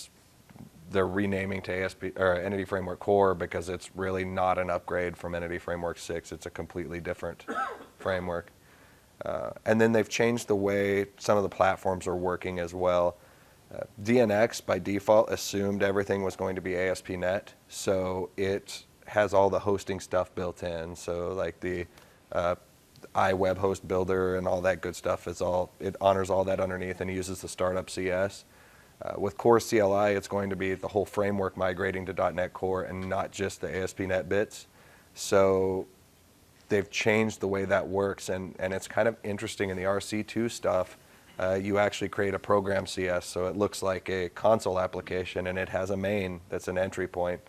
they're renaming to Entity Framework Core because it's really not an upgrade from Entity Framework 6. It's a completely different framework. And then they've changed the way some of the platforms are working as well. DNX, by default, assumed everything was going to be ASP.NET, so it has all the hosting stuff built in. So like the iWeb host builder and all that good stuff, it honors all that underneath and uses the startup CS. With Core CLI, it's going to be the whole framework migrating to .NET Core and not just the ASP.NET bits. So they've changed the way that works, and it's kind of interesting in the RC2 stuff. You actually create a program CS, so it looks like a console application, and it has a main that's an entry point.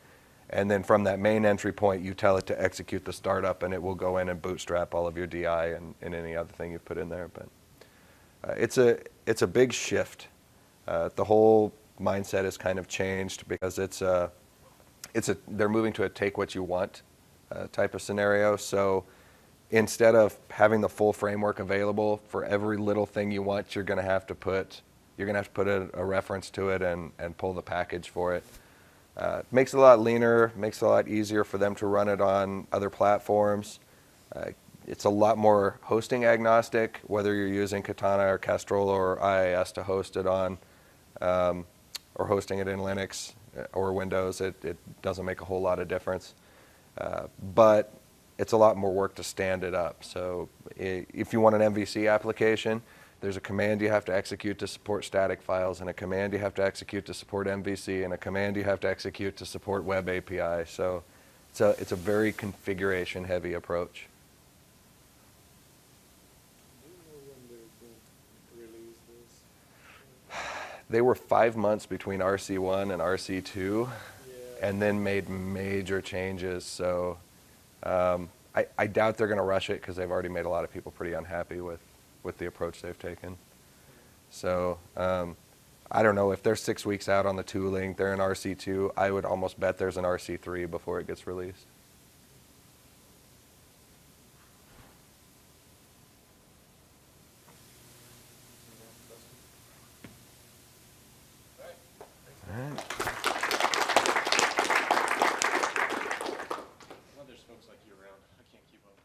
And then from that main entry point, you tell it to execute the startup, and it will go in and bootstrap all of your DI and any other thing you've put in there. But it's a big shift. The whole mindset has kind of changed because they're moving to a take what you want type of scenario. So instead of having the full framework available for every little thing you want, you're going to have to put a reference to it and pull the package for it. Makes it a lot leaner, makes it a lot easier for them to run it on other platforms. It's a lot more hosting agnostic, whether you're using Katana or Kestrel or IIS to host it on, or hosting it in Linux or Windows. It doesn't make a whole lot of difference. But it's a lot more work to stand it up. So if you want an MVC application, there's a command you have to execute to support static files, and a command you have to execute to support MVC, and a command you have to execute to support web API. So it's a very configuration-heavy approach. They were 5 months between RC1 and RC2, and then made major changes. So I doubt they're going to rush it because they've already made a lot of people pretty unhappy with the approach they've taken. So I don't know, if they're 6 weeks out on the tooling, they're in RC2, I would almost bet there's an RC3 before it gets released. Well, there's folks like you around. I can't keep up.